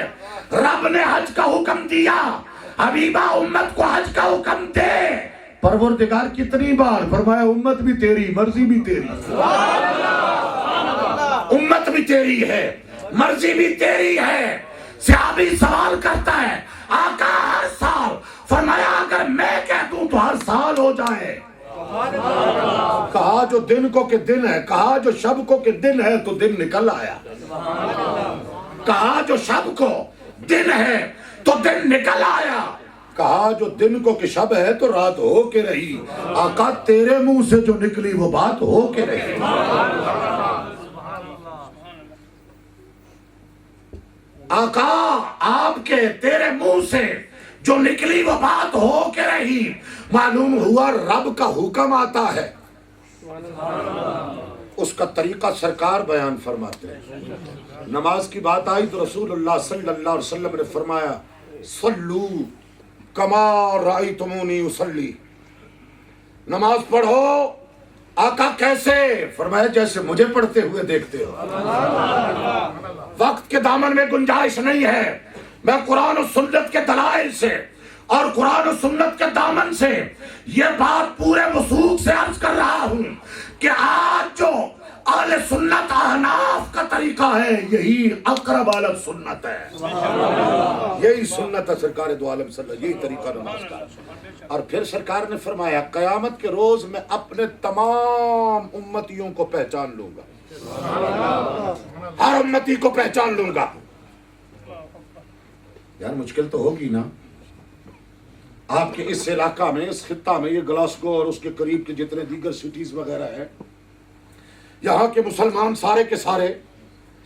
رب نے حج کا حکم دیا، حبیبہ امت کو حج کا حکم دے. پروردگار کتنی بار فرمایا امت بھی تیری، مرضی بھی تیری. امت بھی تیری ہے، مرضی بھی تیری ہے. صحابی سوال کرتا ہے، آقا ہر سال؟ فرمایا اگر میں کہہ دوں تو ہر سال ہو جائے. کہا جو دن کو کہ دن ہے، کہا جو شب کو کہ دن ہے تو دن نکل آیا. کہا جو شب کو دن ہے تو دن نکل آیا. کہا جو دن کو کہ شب ہے تو رات ہو کے رہی. آقا تیرے منہ سے جو نکلی وہ بات ہو کے رہی. آقا آپ کے تیرے منہ سے جو نکلی وہ بات ہو کے رہی. معلوم ہوا رب کا حکم آتا ہے، اس کا طریقہ سرکار بیان فرماتے ہیں. نماز کی بات آئی تو رسول اللہ صلی اللہ علیہ وسلم نے فرمایا صلو کما رأیتمونی اصلی. نماز پڑھو. آقا کیسے؟ فرمایا جیسے مجھے پڑھتے ہوئے دیکھتے ہو. وقت کے دامن میں گنجائش نہیں ہے. میں قرآن و سنت کے دلائل سے اور قرآن و سنت کے دامن سے یہ بات پورے وثوق سے عرض کر رہا ہوں کہ آج جو اہل سنت احناف کا طریقہ ہے یہی اقرب علی سنت ہے. یہی سنت ہے سرکار دو عالم صلی اللہ علیہ وسلم، یہی طریقہ نماز کا. اور پھر سرکار نے فرمایا قیامت کے روز میں اپنے تمام امتیوں کو پہچان لوں گا، ہر امتی کو پہچان لوں گا. یار مشکل تو ہوگی نا. آپ کے اس علاقہ میں، اس خطہ میں، یہ گلاسگو اور اس کے قریب کے جتنے دیگر سٹیز وغیرہ ہیں، یہاں کے مسلمان سارے کے سارے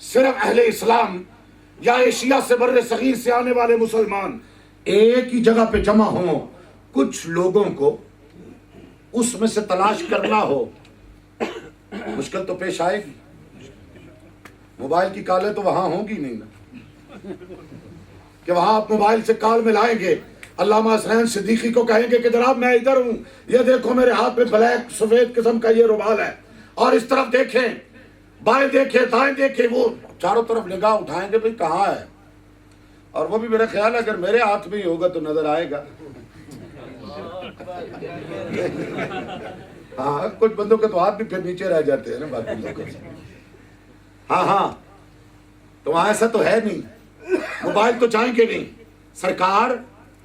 صرف اہل اسلام یا ایشیا سے بر صغیر سے آنے والے مسلمان ایک ہی جگہ پہ جمع ہوں، کچھ لوگوں کو اس میں سے تلاش کرنا ہو، مشکل تو پیش آئے گی. موبائل کی کالیں تو وہاں ہوں گی نہیں نا کہ وہاں آپ موبائل سے کال ملائیں گے. علامہ حسین صدیقی کو کہیں گے کہ جناب میں ادھر ہوں، یہ دیکھو میرے ہاتھ میں بلیک سفید قسم کا یہ رومال ہے، اور اس طرف دیکھیں، بائیں دیکھیں، دائیں دیکھیں. وہ چاروں طرف نگاہ اٹھائیں گے بھئی کہاں ہے. اور وہ بھی میرا خیال ہے اگر میرے ہاتھ میں ہی ہوگا تو نظر آئے گا. ہاں کچھ بندوں کے تو ہاتھ بھی پھر نیچے رہ جاتے ہیں نا باقی لوگوں سے. ہاں ہاں تو وہاں ایسا تو ہے نہیں، موبائل تو چاہیں گے نہیں. سرکار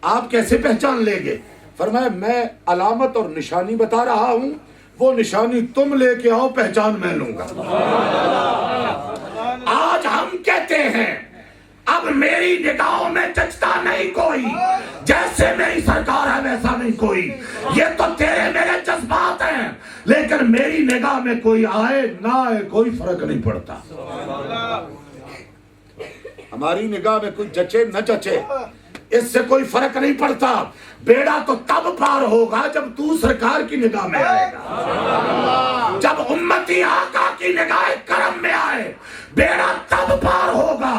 آپ کیسے پہچان لیں گے؟ فرمایا میں علامت اور نشانی بتا رہا ہوں، وہ نشانی تم لے کے آؤ، پہچان میں لوں گا. آج ہم کہتے ہیں اب میری نگاہوں میں جچتا نہیں کوئی، جیسے میری سرکار ہے ویسا نہیں کوئی. یہ تو تیرے میرے جذبات ہیں، لیکن میری نگاہ میں کوئی آئے نہ آئے کوئی فرق نہیں پڑتا. ہماری نگاہ میں کوئی جچے نہ جچے اس سے کوئی فرق نہیں پڑتا. بیڑا تو تب پار ہوگا جب تو سرکار کی نگاہ میں آئے گا، جب امتی آقا کی نگاہ کرم میں آئے. بیڑا تب پار ہوگا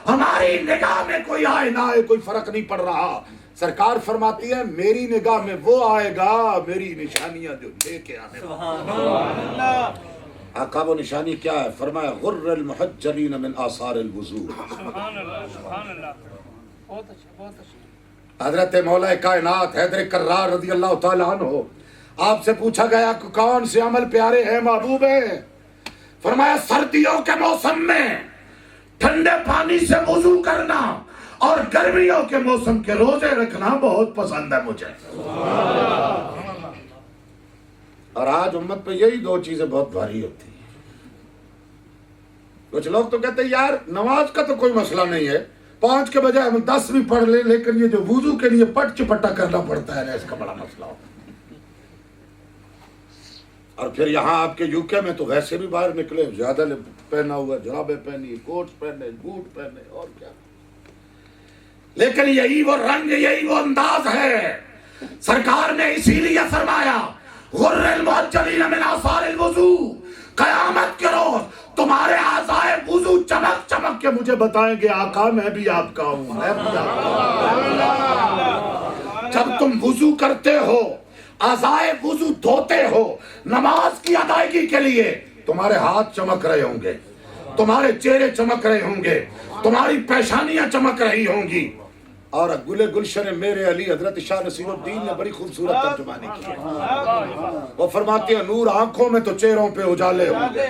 ہماری نگاہ میں کوئی آئے نہ آئے کوئی فرق نہیں پڑ رہا. سرکار فرماتی ہے میری نگاہ میں وہ آئے گا میری نشانیاں جو لے کے آنے والا. آقا وہ نشانی کیا ہے؟ فرمایا غر المحجلین من آثار الوضوء. حضرت مولا کائنات حیدر کرار رضی اللہ تعالی عنہ آپ سے پوچھا گیا کہ کون سے عمل پیارے ہیں محبوب ہیں؟ فرمایا سردیوں کے موسم میں ٹھنڈے پانی سے وضو کرنا اور گرمیوں کے موسم کے روزے رکھنا بہت پسند ہے مجھے. اور آج امت پہ یہی دو چیزیں بہت بھاری ہوتی ہیں. کچھ لوگ تو کہتے ہیں یار نماز کا تو کوئی مسئلہ نہیں ہے 5 کے بجائے ہم 10 بھی پڑھ لیں لیکن یہ جو وضو کے لیے پٹ چپٹا کرنا پڑتا ہے نا اس کا بڑا مسئلہ ہوتا ہے. اور پھر یہاں آپ کے UK میں تو ویسے بھی باہر نکلے زیادہ پہنا ہوا جرابیں پہنی کوٹ پہنے بوٹ پہنے اور کیا. لیکن یہی وہ رنگ یہی وہ انداز ہے. سرکار نے اسی لیے فرمایا غر المحجلین من آثار الوضوء. قیامت کے روز تمہارے اعضائے وضو چمک چمک کے مجھے بتائیں گے آقا میں بھی آپ کا ہوں میں بھی آپ کا ہوں. جب تم وضو کرتے ہو اعضائے وضو دھوتے ہو نماز کی ادائیگی کے لیے تمہارے ہاتھ چمک رہے ہوں گے تمہارے چہرے چمک رہے ہوں گے تمہاری پیشانیاں چمک رہی ہوں گی. اور گل گلشن میرے علی حضرت شاہ نصیر الدین نے بڑی خوبصورت ترجمانی کی ہے. وہ فرماتے ہیں نور آنکھوں میں تو چہروں پہ اجالے ہوں گے.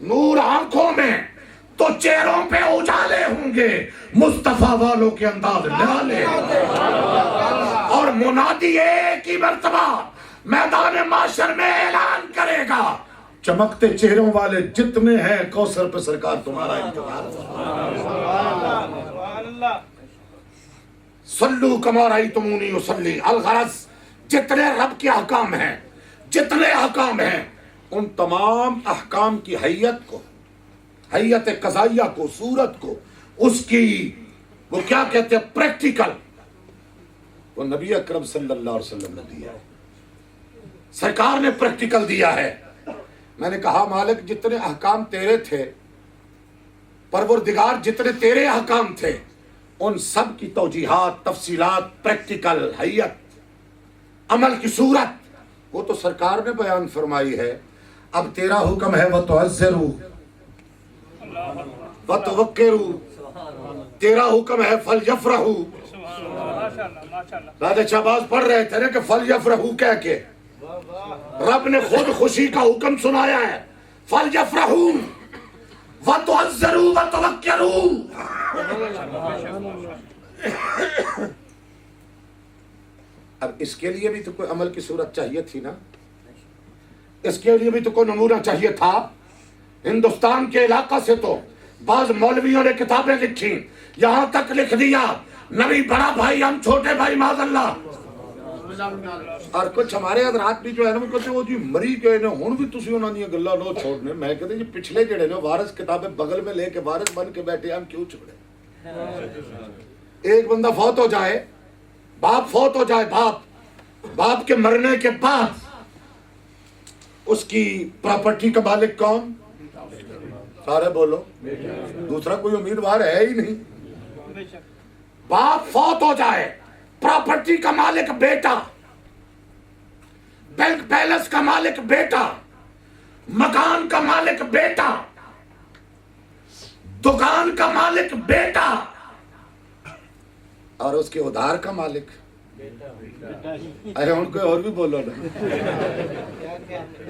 نور آنکھوں میں تو چہروں پہ اجالے ہوں گے مصطفیٰ والوں کے انداز نالے. اور منادی ایک ہی مرتبہ میدان معاشر میں اعلان کرے گا چمکتے چہروں والے جتنے ہیں کوثر پہ سرکار تمہارا انتظار. صلو کما رأیتمونی اصلی. الغرض جتنے رب کے احکام ہیں جتنے احکام ہیں ان تمام احکام کی حیت کو حیت قضائیہ کو صورت کو اس کی وہ کیا کہتے ہیں پریکٹیکل وہ نبی اکرم صلی اللہ علیہ وسلم نے دیا ہے. سرکار نے پریکٹیکل دیا ہے. میں نے کہا مالک جتنے احکام تیرے تھے پروردگار جتنے تیرے احکام تھے ان سب کی توجیحات تفصیلات پریکٹیکل حیت عمل کی صورت وہ تو سرکار نے بیان فرمائی ہے. اب تیرا حکم ہے وَتُعَزِّرُوا وَتُوَقِّرُوا. تیرا حکم ہے فَلْيَفْرَحُوا. راجہ شہباز پڑھ رہے تھے نا کہ فَلْيَفْرَحُوا کہہ کے رب نے خود خوشی کا حکم سنایا ہے. فَلْيَفْرَحُوا وَتُعَزِّرُوا وَتُوَقِّرُوا. اب اس کے لیے بھی تو کوئی عمل کی صورت چاہیے تھی نا اس کے لیے بھی تو کوئی نمونہ چاہیے تھا. ہندوستان کے علاقہ سے تو بعض مولویوں نے کتابیں لکھی یہاں تک لکھ دیا نبی بڑا بھائی ہم چھوٹے بھائی معاذ اللہ. اور کچھ ہمارے حضرات بھی جو ہے نا وہ کہتے ہیں وہ جی مری گئے نے ہن بھی تسی انہاں دی گلاں نو چھوڑنے. میں کہتے جی پچھلے جڑے نے وارث کتابیں بغل میں لے کے وارث بن کے بیٹھے ہم کیوں چھوڑے. ایک بندہ فوت ہو جائے باپ فوت ہو جائے باپ کے مرنے کے بعد اس کی پراپرٹی کا مالک کون؟ سارے بولو. دوسرا کوئی امیدوار ہے ہی نہیں. باپ فوت ہو جائے پراپرٹی کا مالک بیٹا بینک بیلنس کا مالک بیٹا مکان کا مالک بیٹا دکان کا مالک بیٹا اور اس کے ادھار کا مالک ارے ان کو اور بھی بولو نا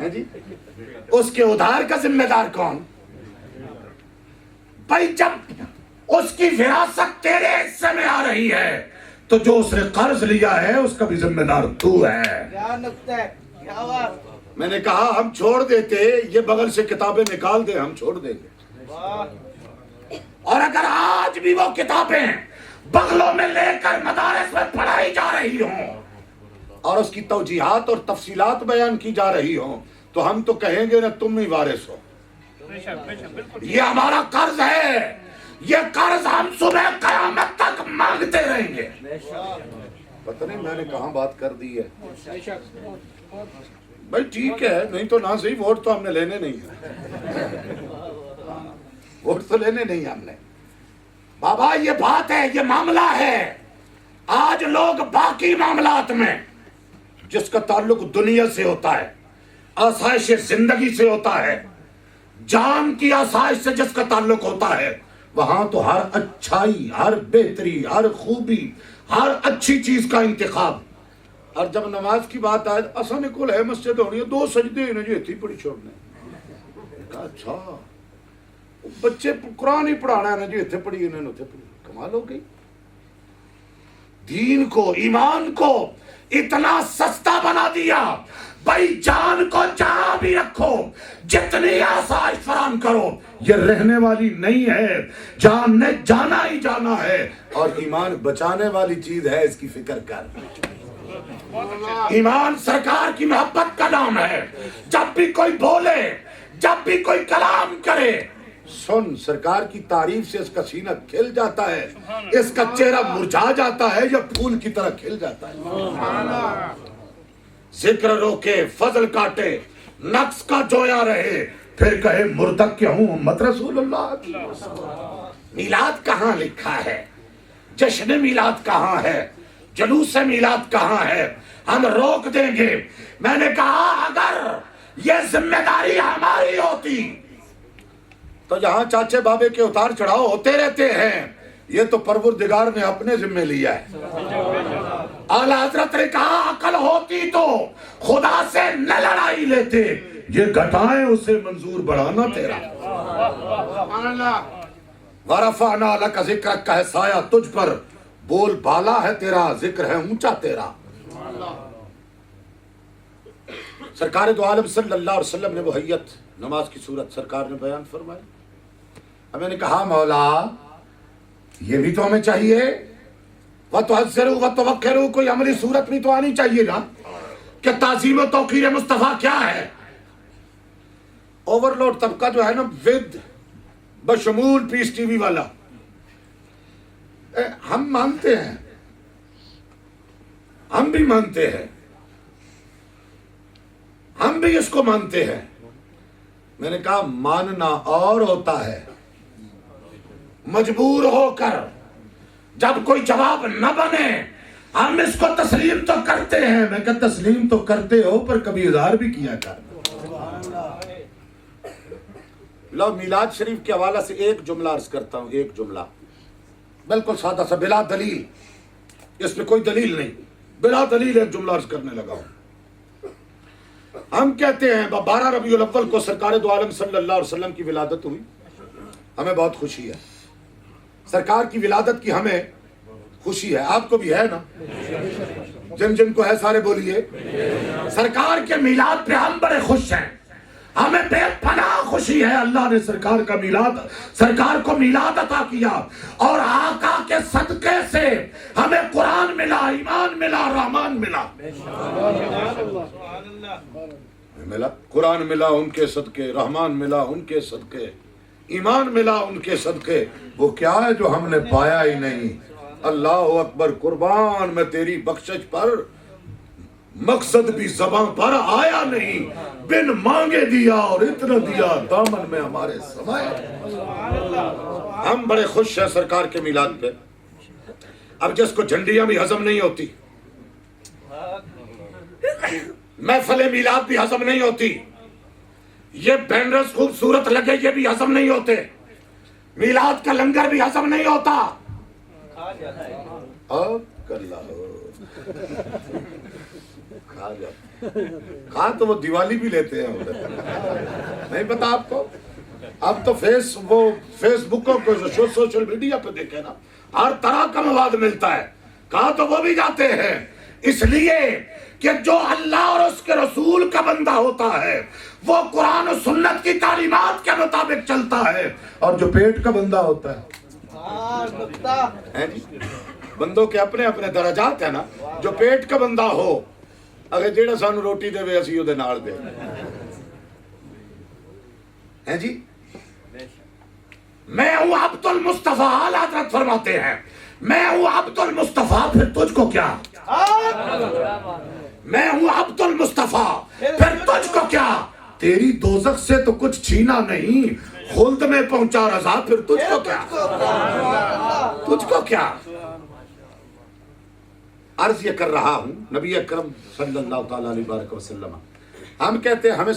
جی اس کے ادھار کا ذمہ دار کون؟ بھائی جب اس کی وراثت تیرے حصے میں آ رہی ہے تو جو اس نے قرض لیا ہے اس کا بھی ذمہ دار تو ہے. کیا نقطہ ہے کیا بات. میں نے کہا ہم چھوڑ دیتے یہ بغل سے کتابیں نکال دے ہم چھوڑ دیں گے. اور اگر آج بھی وہ کتابیں بغلوں میں لے کر مدارس میں پڑھائی جا رہی ہوں اور اس کی توجیحات اور تفصیلات بیان کی جا رہی ہوں تو ہم تو کہیں گے نا تم ہی وارث ہو. یہ ہمارا قرض ہے یہ قرض ہم صبح قیامت تک مانگتے رہیں گے. پتہ نہیں میں نے کہاں بات کر دی ہے. بھائی ٹھیک ہے نہیں تو نہ صحیح ووٹ تو ہم نے لینے نہیں ہے ووٹ تو لینے نہیں ہم نے بابا یہ بات ہے، یہ معاملہ ہے۔ آج لوگ باقی معاملات میں جس کا تعلق دنیا سے ہوتا ہے، آسائش زندگی سے ہوتا ہے، جان کی آسائش سے جس کا تعلق ہوتا ہے، وہاں تو ہر اچھائی، ہر بہتری، ہر خوبی، ہر اچھی چیز کا انتخاب۔ اور جب نماز کی بات آئے، اصل کل ہے مسجد ہونی ہے، 2 سجدے انہیں جو اتنی پڑی چھوڑنے۔ کہا اچھا بچے قرآن ہی پڑھانا ہے جو اتنے پڑھی انہیں اتنے پڑھی، کمال ہو گئی۔ دین کو، ایمان کو اتنا سستا بنا دیا، بھائی جان کو جہاں بھی رکھو، جتنی آسائش فراہم کرو، یہ رہنے والی نہیں ہے، جان نے جانا ہی جانا ہے، اور ایمان بچانے والی چیز ہے، اس کی فکر کر۔ ایمان سرکار کی محبت کا نام ہے۔ جب بھی کوئی بولے، جب بھی کوئی کلام کرے، سن سرکار کی تعریف سے اس کا سینہ کھل جاتا ہے، اس کا چہرہ مرجھا جاتا ہے یا پھول کی طرح کھل جاتا ہے۔ ذکر روکے، فضل کاٹے، نقص کا جویا رہے، پھر کہے مرتق کیا ہوں امت رسول اللہ۔ میلاد کہاں لکھا ہے؟ جشن میلاد کہاں ہے؟ جلوس میلاد کہاں ہے؟ ہم روک دیں گے۔ میں نے کہا اگر یہ ذمہ داری ہماری ہوتی تو یہاں چاچے بابے کے اتار چڑھاؤ ہوتے رہتے ہیں، یہ تو پروردگار نے اپنے ذمہ لیا ہے۔ اعلیٰ حضرت نے کہا عقل ہوتی تو خدا سے نہ لڑائی لیتے، یہ گھٹائیں اسے منظور بڑھانا تیرا۔ وَرَفَعْنَا لَكَ ذِكْرَكَ کا ہے سایہ تجھ پر، بول بالا ہے تیرا، ذکر ہے اونچا تیرا۔ سرکار دو عالم صلی اللہ علیہ وسلم نے وہ حیت نماز کی صورت سرکار نے بیان فرمائی۔ ہمیں نے کہا مولا یہ بھی تو ہمیں چاہیے، وَتُعَزِّرُوا وَتُوَقِّرُوا، کوئی عملی صورت بھی تو آنی چاہیے نا کہ تعظیم و توقیر مصطفیٰ کیا ہے۔ اوور لوڈ طبقہ جو ہے نا، ود بشمول پیس ٹی وی والا، ہم مانتے ہیں، ہم بھی مانتے ہیں، ہم بھی اس کو مانتے ہیں۔ میں نے کہا ماننا اور ہوتا ہے، مجبور ہو کر جب کوئی جواب نہ بنے ہم اس کو تسلیم تو کرتے ہیں۔ میں کہا تسلیم تو کرتے ہو پر کبھی اظہار بھی کیا کر۔ لو میلاد شریف کے حوالے سے ایک جملہ عرض کرتا ہوں، ایک جملہ بالکل سادہ سا، بلا دلیل، اس میں کوئی دلیل نہیں، بلا دلیل ایک جملہ عرض کرنے لگا ہوں۔ ہم کہتے ہیں 12 ربیع الاول کو سرکار دو عالم صلی اللہ علیہ وسلم کی ولادت ہوئی، ہمیں بہت خوشی ہے، سرکار کی ولادت کی ہمیں خوشی ہے، آپ کو بھی ہے نا؟ جن جن کو ہے سارے بولیے۔ سرکار کے میلاد پہ ہم بڑے خوش ہیں، ہمیں بے پناہ خوشی ہے، اللہ نے سرکار کا میلاد، سرکار کو میلاد عطا کیا، اور آقا کے صدقے سے ہمیں قرآن ملا، ایمان ملا، رحمان ملا، قرآن ملا ان کے صدقے، رحمان ملا ان کے صدقے، ایمان ملا ان کے صدقے۔ وہ کیا ہے جو ہم نے پایا ہی نہیں؟ اللہ اکبر، قربان میں تیری بخشش پر مقصد بھی زباں پر آیا نہیں، بن مانگے دیا اور اتنا دیا دامن میں ہمارے سمایا۔ ہم بڑے خوش ہیں سرکار کے میلاد پہ۔ اب جس کو جھنڈیاں بھی ہضم نہیں ہوتی، محفل میلاد بھی ہضم نہیں ہوتی، یہ بینرز خوبصورت لگے یہ بھی ہضم نہیں ہوتے، میلاد کا لنگر بھی ہضم نہیں ہوتا۔ کہاں تو وہ دیوالی بھی لیتے ہیں ادھر، نہیں پتا آپ کو؟ اب تو فیس بکوں کو سوشل میڈیا پہ دیکھے نا، ہر طرح کا مواد ملتا ہے، کہاں تو وہ بھی جاتے ہیں، اس لیے کہ جو اللہ اور اس کے رسول کا بندہ ہوتا ہے وہ قرآن و سنت کی تعلیمات کے مطابق چلتا ہے، اور جو پیٹ کا بندہ ہوتا ہے، بندوں کے اپنے اپنے درجات ہیں نا، جو پیٹ کا بندہ ہو، اگر جیڑا سانو روٹی دے وے اسی اودے نال دے ہیں جی۔ میں ہوں عبد المصطفیٰ، اعلیٰ حضرت فرماتے ہیں میں ہوں عبد المصطفیٰ، پھر تجھ کو کیا؟ میں ہوں عبد المصطفیٰ، پھر تجھ کو کیا؟ تیری دوزخ سے تو کچھ چھینا نہیں، خلد میں پہنچا رضا، پھر تجھ کو کیا، تجھ کو کیا؟ عرض یہ کر رہا ہوں نبی اکرم صلی اللہ تعالیٰ علیہ وسلم، ہم کہتے ہیں ہمیں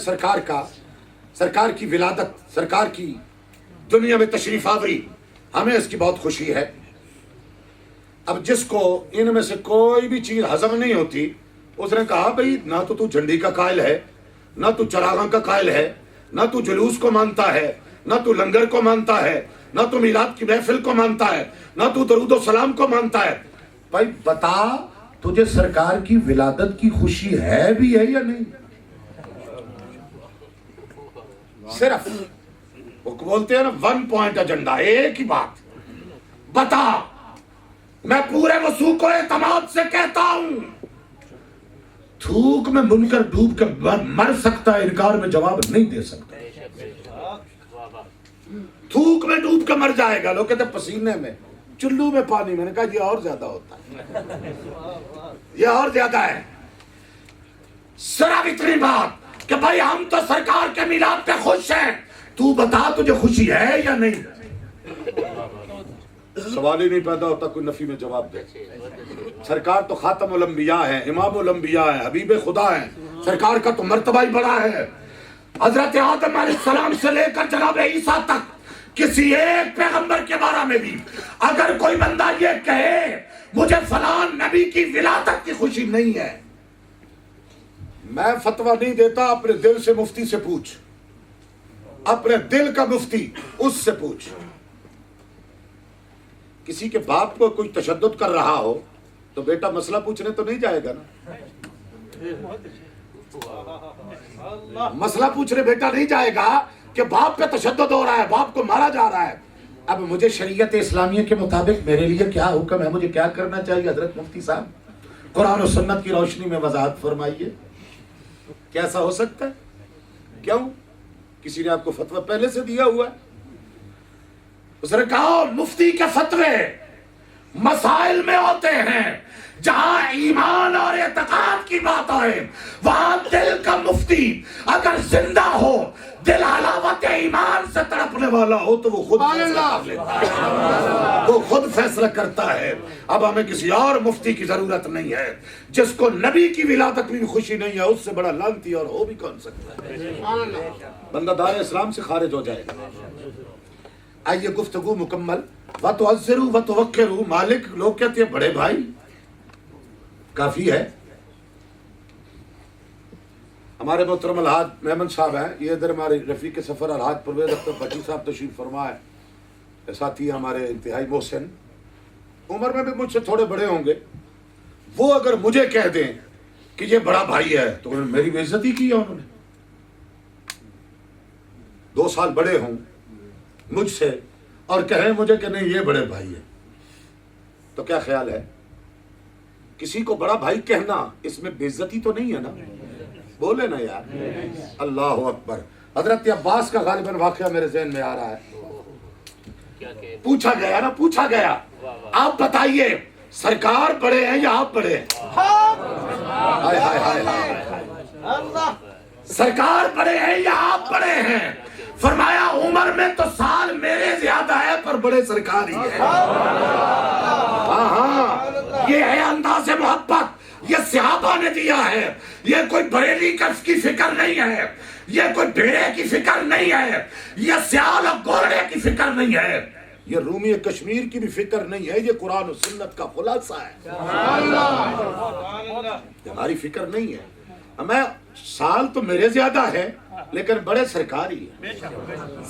سرکار کی ولادت، سرکار کی دنیا میں تشریف آوری، ہمیں اس کی بہت خوشی ہے۔ اب جس کو ان میں سے کوئی بھی چیز ہضم نہیں ہوتی، اس نے کہا بھئی نہ تو جھنڈی کا قائل ہے، نہ تو چراغاں کا قائل ہے، نہ تو جلوس کو مانتا ہے، نہ تو لنگر کو مانتا ہے، نہ تو میلاد کی محفل کو مانتا ہے، نہ تو درود و سلام کو مانتا ہے۔ بھائی بتا تجھے سرکار کی ولادت کی خوشی ہے بھی ہے یا نہیں؟ صرف وہ بولتے ہیں نا ون پوائنٹ ایجنڈا، ایک ہی بات بتا۔ میں پورے وثوق و اعتماد سے کہتا ہوں، تھوک میں منکر ڈوب کے مر سکتا ہے، انکار میں جواب نہیں دے سکتا۔ تھوک میں ڈوب کے مر جائے گا، لوگ کہتے ہیں پسینے میں، چلو میں پانی، میں نے کہا یہ اور زیادہ ہوتا ہے، یہ اور زیادہ ہے۔ صرف اتنی بات کہ بھائی ہم تو سرکار کے میلاد پہ خوش ہیں، تو بتا تجھے خوشی ہے یا نہیں؟ سوال ہی نہیں پیدا ہوتا کوئی نفی میں جواب دے۔ سرکار تو خاتم الانبیاء ہے، امام الانبیاء ہے، حبیب خدا ہے، سرکار کا تو مرتبہ ہی بڑا ہے۔ حضرت آدم علیہ السلام سے لے کر جناب عیسیٰ تک کسی ایک پیغمبر کے بارے میں بھی اگر کوئی بندہ یہ کہے مجھے فلان نبی کی ولادت کی خوشی نہیں ہے، میں فتویٰ نہیں دیتا، اپنے دل سے مفتی سے پوچھ، اپنے دل کا مفتی اس سے پوچھ۔ کسی کے باپ کو کوئی تشدد کر رہا ہو تو بیٹا مسئلہ پوچھنے تو نہیں جائے گا نا، مسئلہ پوچھنے بیٹا نہیں جائے گا کہ باپ پہ تشدد ہو رہا ہے، باپ کو مارا جا رہا ہے۔ اب مجھے شریعت اسلامیہ کے مطابق میرے لیے کیا حکم ہے، مجھے کیا کرنا چاہیے؟ حضرت مفتی صاحب قرآن و سنت کی روشنی میں وضاحت فرمائیے، کیسا ہو سکتا ہے؟ کیوں؟ کسی نے آپ کو فتویٰ پہلے سے دیا ہوا ہے؟ اس نے کہا مفتی کے فتوے مسائل میں ہوتے ہیں جہاں ایمان اور اعتقاد کی بات آئے، وہاں دل کا مفتی اگر زندہ ہو، دل حلاوت ایمان سے تڑپنے والا ہو تو وہ خود فیصلہ کر لیتا ہے، وہ خود فیصلہ کرتا ہے۔ اب ہمیں کسی اور مفتی کی ضرورت نہیں ہے۔ جس کو نبی کی ولادت میں بھی خوشی نہیں ہے، اس سے بڑا لعنتی اور ہو بھی کون سکتا ہے؟ بندہ دار اسلام سے خارج ہو جائے گا۔ آئیے گفتگو مکمل۔ وَتُعَزِّرُوا وَتُوَقِّرُوا، مالک لوگ کہتے ہیں بڑے بھائی کافی ہے۔ ہمارے محترم الحاج محمد صاحب ہیں، یہ ادھر ہمارے رفیق سفر الحاج پرویز اختر بچی صاحب تشریف فرما ہے، ساتھی ہمارے انتہائی محسن، عمر میں بھی مجھ سے تھوڑے بڑے ہوں گے۔ وہ اگر مجھے کہہ دیں کہ یہ بڑا بھائی ہے تو میری بے عزتی کی ہے، انہوں نے 2 سال بڑے ہوں مجھ سے اور کہیں مجھے کہ نہیں یہ بڑے بھائی ہے، تو کیا خیال ہے؟ کسی کو بڑا بھائی کہنا اس میں بے عزتی تو نہیں ہے نا؟ بولے نا یار، اللہ اکبر۔ حضرت عباس کا غالباً واقعہ میرے ذہن میں آ رہا ہے، پوچھا گیا آپ بتائیے سرکار بڑے ہیں یا آپ بڑے ہیں؟ ہائے ہائے ہائے ہائے، سرکار بڑے ہیں یا آپ بڑے ہیں؟ فرمایا عمر میں تو سال میرے زیادہ ہے پر بڑے سرکار ہی ہے۔ ہاں، یہ ہے انداز محبت، یہ صحابہ نے دیا ہے، یہ کوئی بریلی کف کی فکر نہیں ہے، یہ کوئی بھیڑے کی فکر نہیں ہے، یہ سیال اور گورڑے کی فکر نہیں ہے، یہ رومی کشمیر کی بھی فکر نہیں ہے، یہ قرآن و سنت کا خلاصہ ہے۔ ہماری فکر نہیں ہے، ہمیں سال تو میرے زیادہ ہے لیکن بڑے سرکاری ہے۔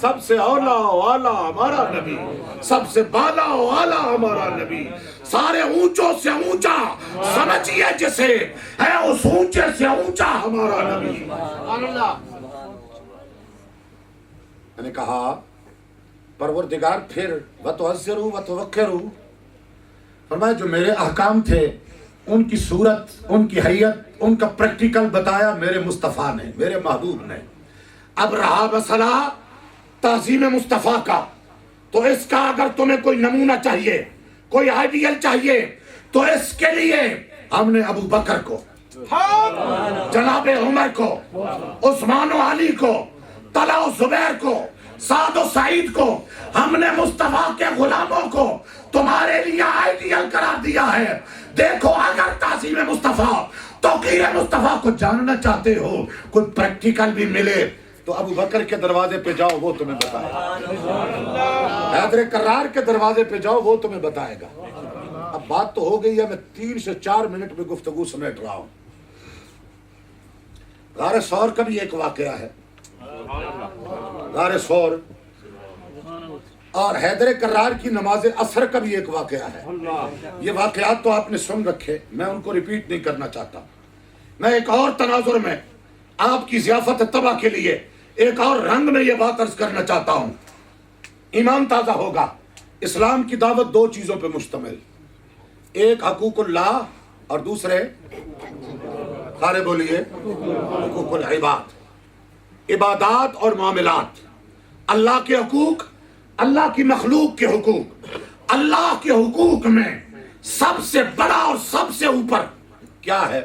سب سے اولا و اعلیٰ ہمارا نبی، سب سے بالا و اعلیٰ ہمارا نبی، سارے اونچوں سے اونچا سمجھیے جسے ہے، اس اونچے سے اونچا ہمارا نبی۔ میں نے کہا پروردگار پھر وَتُعَزِّرُوا وَتُوَقِّرُوا، فرمایا جو میرے احکام تھے ان کی صورت، ان کی حیت، ان کا پریکٹیکل بتایا میرے مصطفیٰ نے، میرے محبوب نے۔ اب رہا مسئلہ تعظیم مصطفیٰ کا، تو اس کا اگر تمہیں کوئی نمونہ چاہیے، کوئی آئیڈیل چاہیے، تو اس کے لیے ہم نے ابو بکر کو، جناب عمر کو، عثمان و علی کو، طلحہ و زبیر کو، سعد و سعید کو، ہم نے مصطفیٰ کے غلاموں کو تمہارے لیے آئیڈیل قرار دیا ہے۔ دیکھو اگر تعظیم مصطفیٰ، توقیر مصطفیٰ کو جاننا چاہتے ہو، کوئی پریکٹیکل بھی ملے تو ابو بکر کے دروازے پہ جاؤ، وہ تمہیں بتائے گا۔ حیدر کرار کے دروازے پہ جاؤ، وہ تمہیں بتائے گا۔ اب بات تو ہو گئی ہے، میں 3 سے 4 منٹ میں گفتگو سمیٹ رہا ہوں۔ غار ثور کا بھی ایک واقعہ ہے، غار ثور اور حیدر کرار کی نماز عصر کا بھی ایک واقعہ ہے۔ یہ واقعات تو آپ نے سن رکھے، میں ان کو ریپیٹ نہیں کرنا چاہتا۔ میں ایک اور تناظر میں آپ کی ضیافت طبع کے لیے ایک اور رنگ میں یہ بات عرض کرنا چاہتا ہوں۔ ایمان تازہ ہوگا۔ اسلام کی دعوت 2 چیزوں پہ مشتمل، ایک حقوق اللہ اور دوسرے سارے بولیے حقوق العباد، عبادات اور معاملات، اللہ کے حقوق، اللہ کی مخلوق کے حقوق۔ اللہ کے حقوق میں سب سے بڑا اور سب سے اوپر کیا ہے؟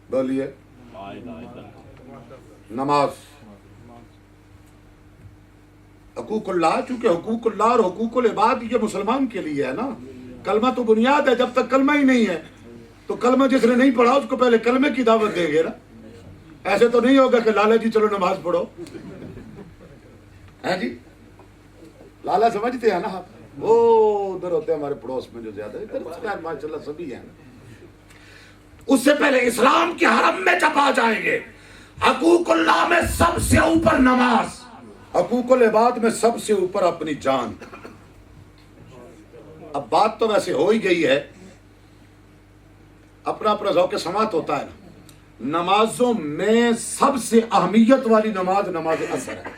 بولیے نماز۔ حقوق اللہ، چونکہ حقوق اللہ اور حقوق العباد یہ مسلمان کے لیے ہے نا۔ کلمہ تو بنیاد ہے، جب تک کلمہ ہی نہیں ہے تو کلمہ جس نے نہیں پڑھا اس کو پہلے کلمے کی دعوت دیں گے نا۔ ایسے تو نہیں ہوگا کہ لالا جی چلو نماز پڑھو، ہے جی؟ لالا سمجھتے ہیں نا آپ، وہ ادھر ہوتے ہیں ہمارے پڑوس میں جو زیادہ، ادھر ماشاءاللہ سبھی ہیں۔ اس سے پہلے اسلام کے حرم میں جب آ جائیں گے، حقوق اللہ میں سب سے اوپر نماز، حقوق العباد میں سب سے اوپر اپنی جان۔ اب بات تو ویسے ہو ہی گئی ہے، اپنا اپنا ذوق سماعت ہوتا ہے نا۔ نمازوں میں سب سے اہمیت والی نماز نماز عصر ہے۔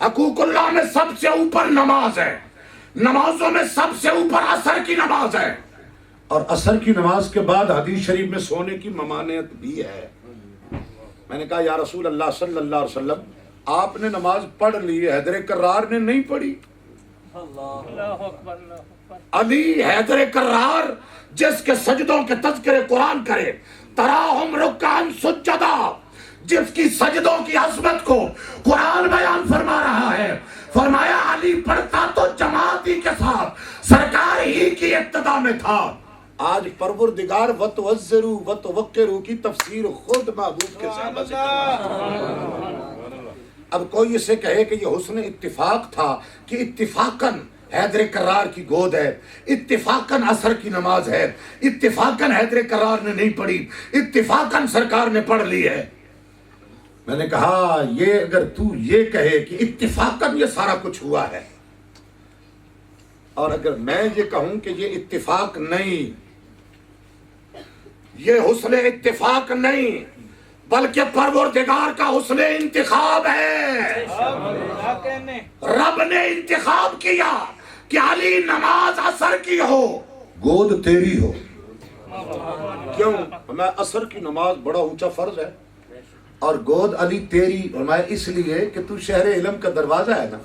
حقوق اللہ میں سب سے اوپر نماز ہے، نمازوں میں سب سے اوپر عصر کی نماز ہے، اور عصر کی نماز کے بعد حدیث شریف میں سونے کی ممانعت بھی ہے۔ میں نے کہا یا رسول اللہ صلی اللہ علیہ وسلم، آپ نے نماز پڑھ لی، حیدر کرار نے نہیں پڑھی۔ علی حیدر کرار جس کے سجدوں کے تذکرے قرآن کرے، تراہم رکعن سجدا، جس کی سجدوں کی عظمت کو قرآن بیان فرما رہا ہے، فرمایا علی پڑھتا تو جماعت ہی کے ساتھ سرکار ہی کی ابتدا میں تھا۔ آج پروردگار وتوزروا وتوقروا کی تفسیر خود محبوب کے صحابہ سے کروا۔ اب کوئی اسے کہے کہ یہ حسن اتفاق تھا کہ اتفاقاً حیدر کرار کی گود ہے، اتفاقاً عصر کی نماز ہے، اتفاقاً حیدر کرار نے نہیں پڑھی، اتفاقاً سرکار نے پڑھ لی ہے۔ میں نے کہا یہ اگر تو یہ کہے کہ اتفاقاً یہ سارا کچھ ہوا ہے، اور اگر میں یہ کہوں کہ یہ اتفاق نہیں، یہ حسن اتفاق نہیں بلکہ پروردگار کا حسن انتخاب ہے، رب نے انتخاب کیا کہ علی نماز عصر کی ہو، گود تیری ہو۔ کیوں؟ میں عصر کی نماز بڑا اونچا فرض ہے اور گود علی تیری، میں اس لیے کہ تو شہر علم کا دروازہ ہے نا،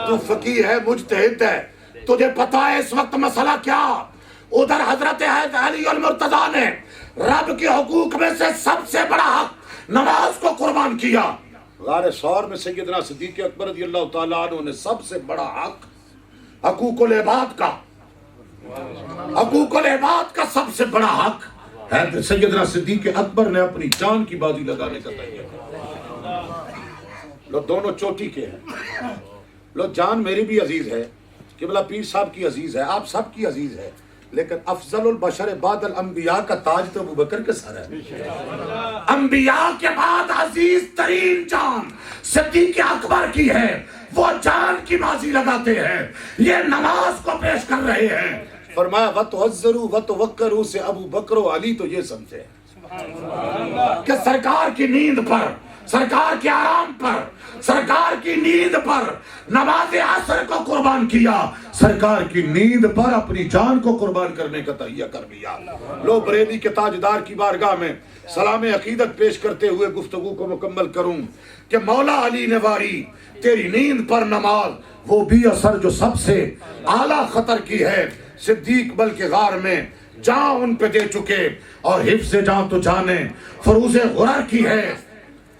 تو فقیہ ہے، مجتہد ہے، تجھے پتا ہے اس وقت مسئلہ کیا۔ ادھر حضرت علی المرتضیٰ نے رب کے حقوق میں سے سب سے بڑا حق نماز کو قربان کیا۔ غار ثور میں سیدنا صدیق اکبر رضی اللہ تعالیٰ عنہ نے سب سے بڑا حق حقوق العباد کا، حقوق العباد کا سب سے بڑا حق ہے سیدنا صدیق اکبر نے اپنی جان کی بازی لگانے کا تیار کیا۔ لو دونوں چوٹی کے ہیں، لو جان میری بھی عزیز ہے، قبلہ پیر صاحب کی عزیز ہے، آپ سب کی عزیز ہے، لیکن افضل البشر بعد الانبیاء کا تاج تو ابو بکر کے سر ہے۔ انبیاء کے بعد عزیز ترین جان صدیق اکبر کی ہے، وہ جان کی بازی لگاتے ہیں، یہ نماز کو پیش کر رہے ہیں۔ فرمایا وَتُعَزَّرُوا وَتُوَقَّرُوا سے ابو بکر و علی تو یہ سمجھے کہ سرکار کی نیند پر، سرکار کے آرام پر، سرکار کی نیند پر نماز عصر کو قربان کیا، سرکار کی نیند پر اپنی جان کو قربان کرنے کا تہیہ کر لیا۔ لو بریلی کے تاجدار کی بارگاہ میں سلام عقیدت پیش کرتے ہوئے گفتگو کو مکمل کروں کہ مولا علی نے واری تیری نیند پر نماز، وہ بھی اثر جو سب سے اعلیٰ خطر کی ہے، صدیق بلکہ غار میں جان ان پہ دے چکے، اور حفظ جان تو جانے فروز غرر کی ہے۔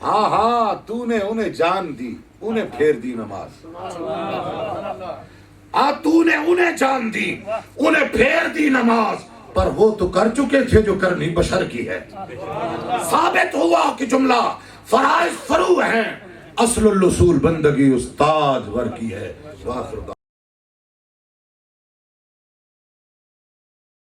ہاں ہاں تو نے انہیں جان دی، انہیں پھیر دی نماز. ہاں تو نے انہیں جان دی، انہیں پھیر دی نماز، پر وہ تو کر چکے تھے جو کرنی بشر کی ہے. ثابت ہوا کہ جملہ فرائض فرو ہیں، اصل الاصول بندگی استاد ور کی ہے.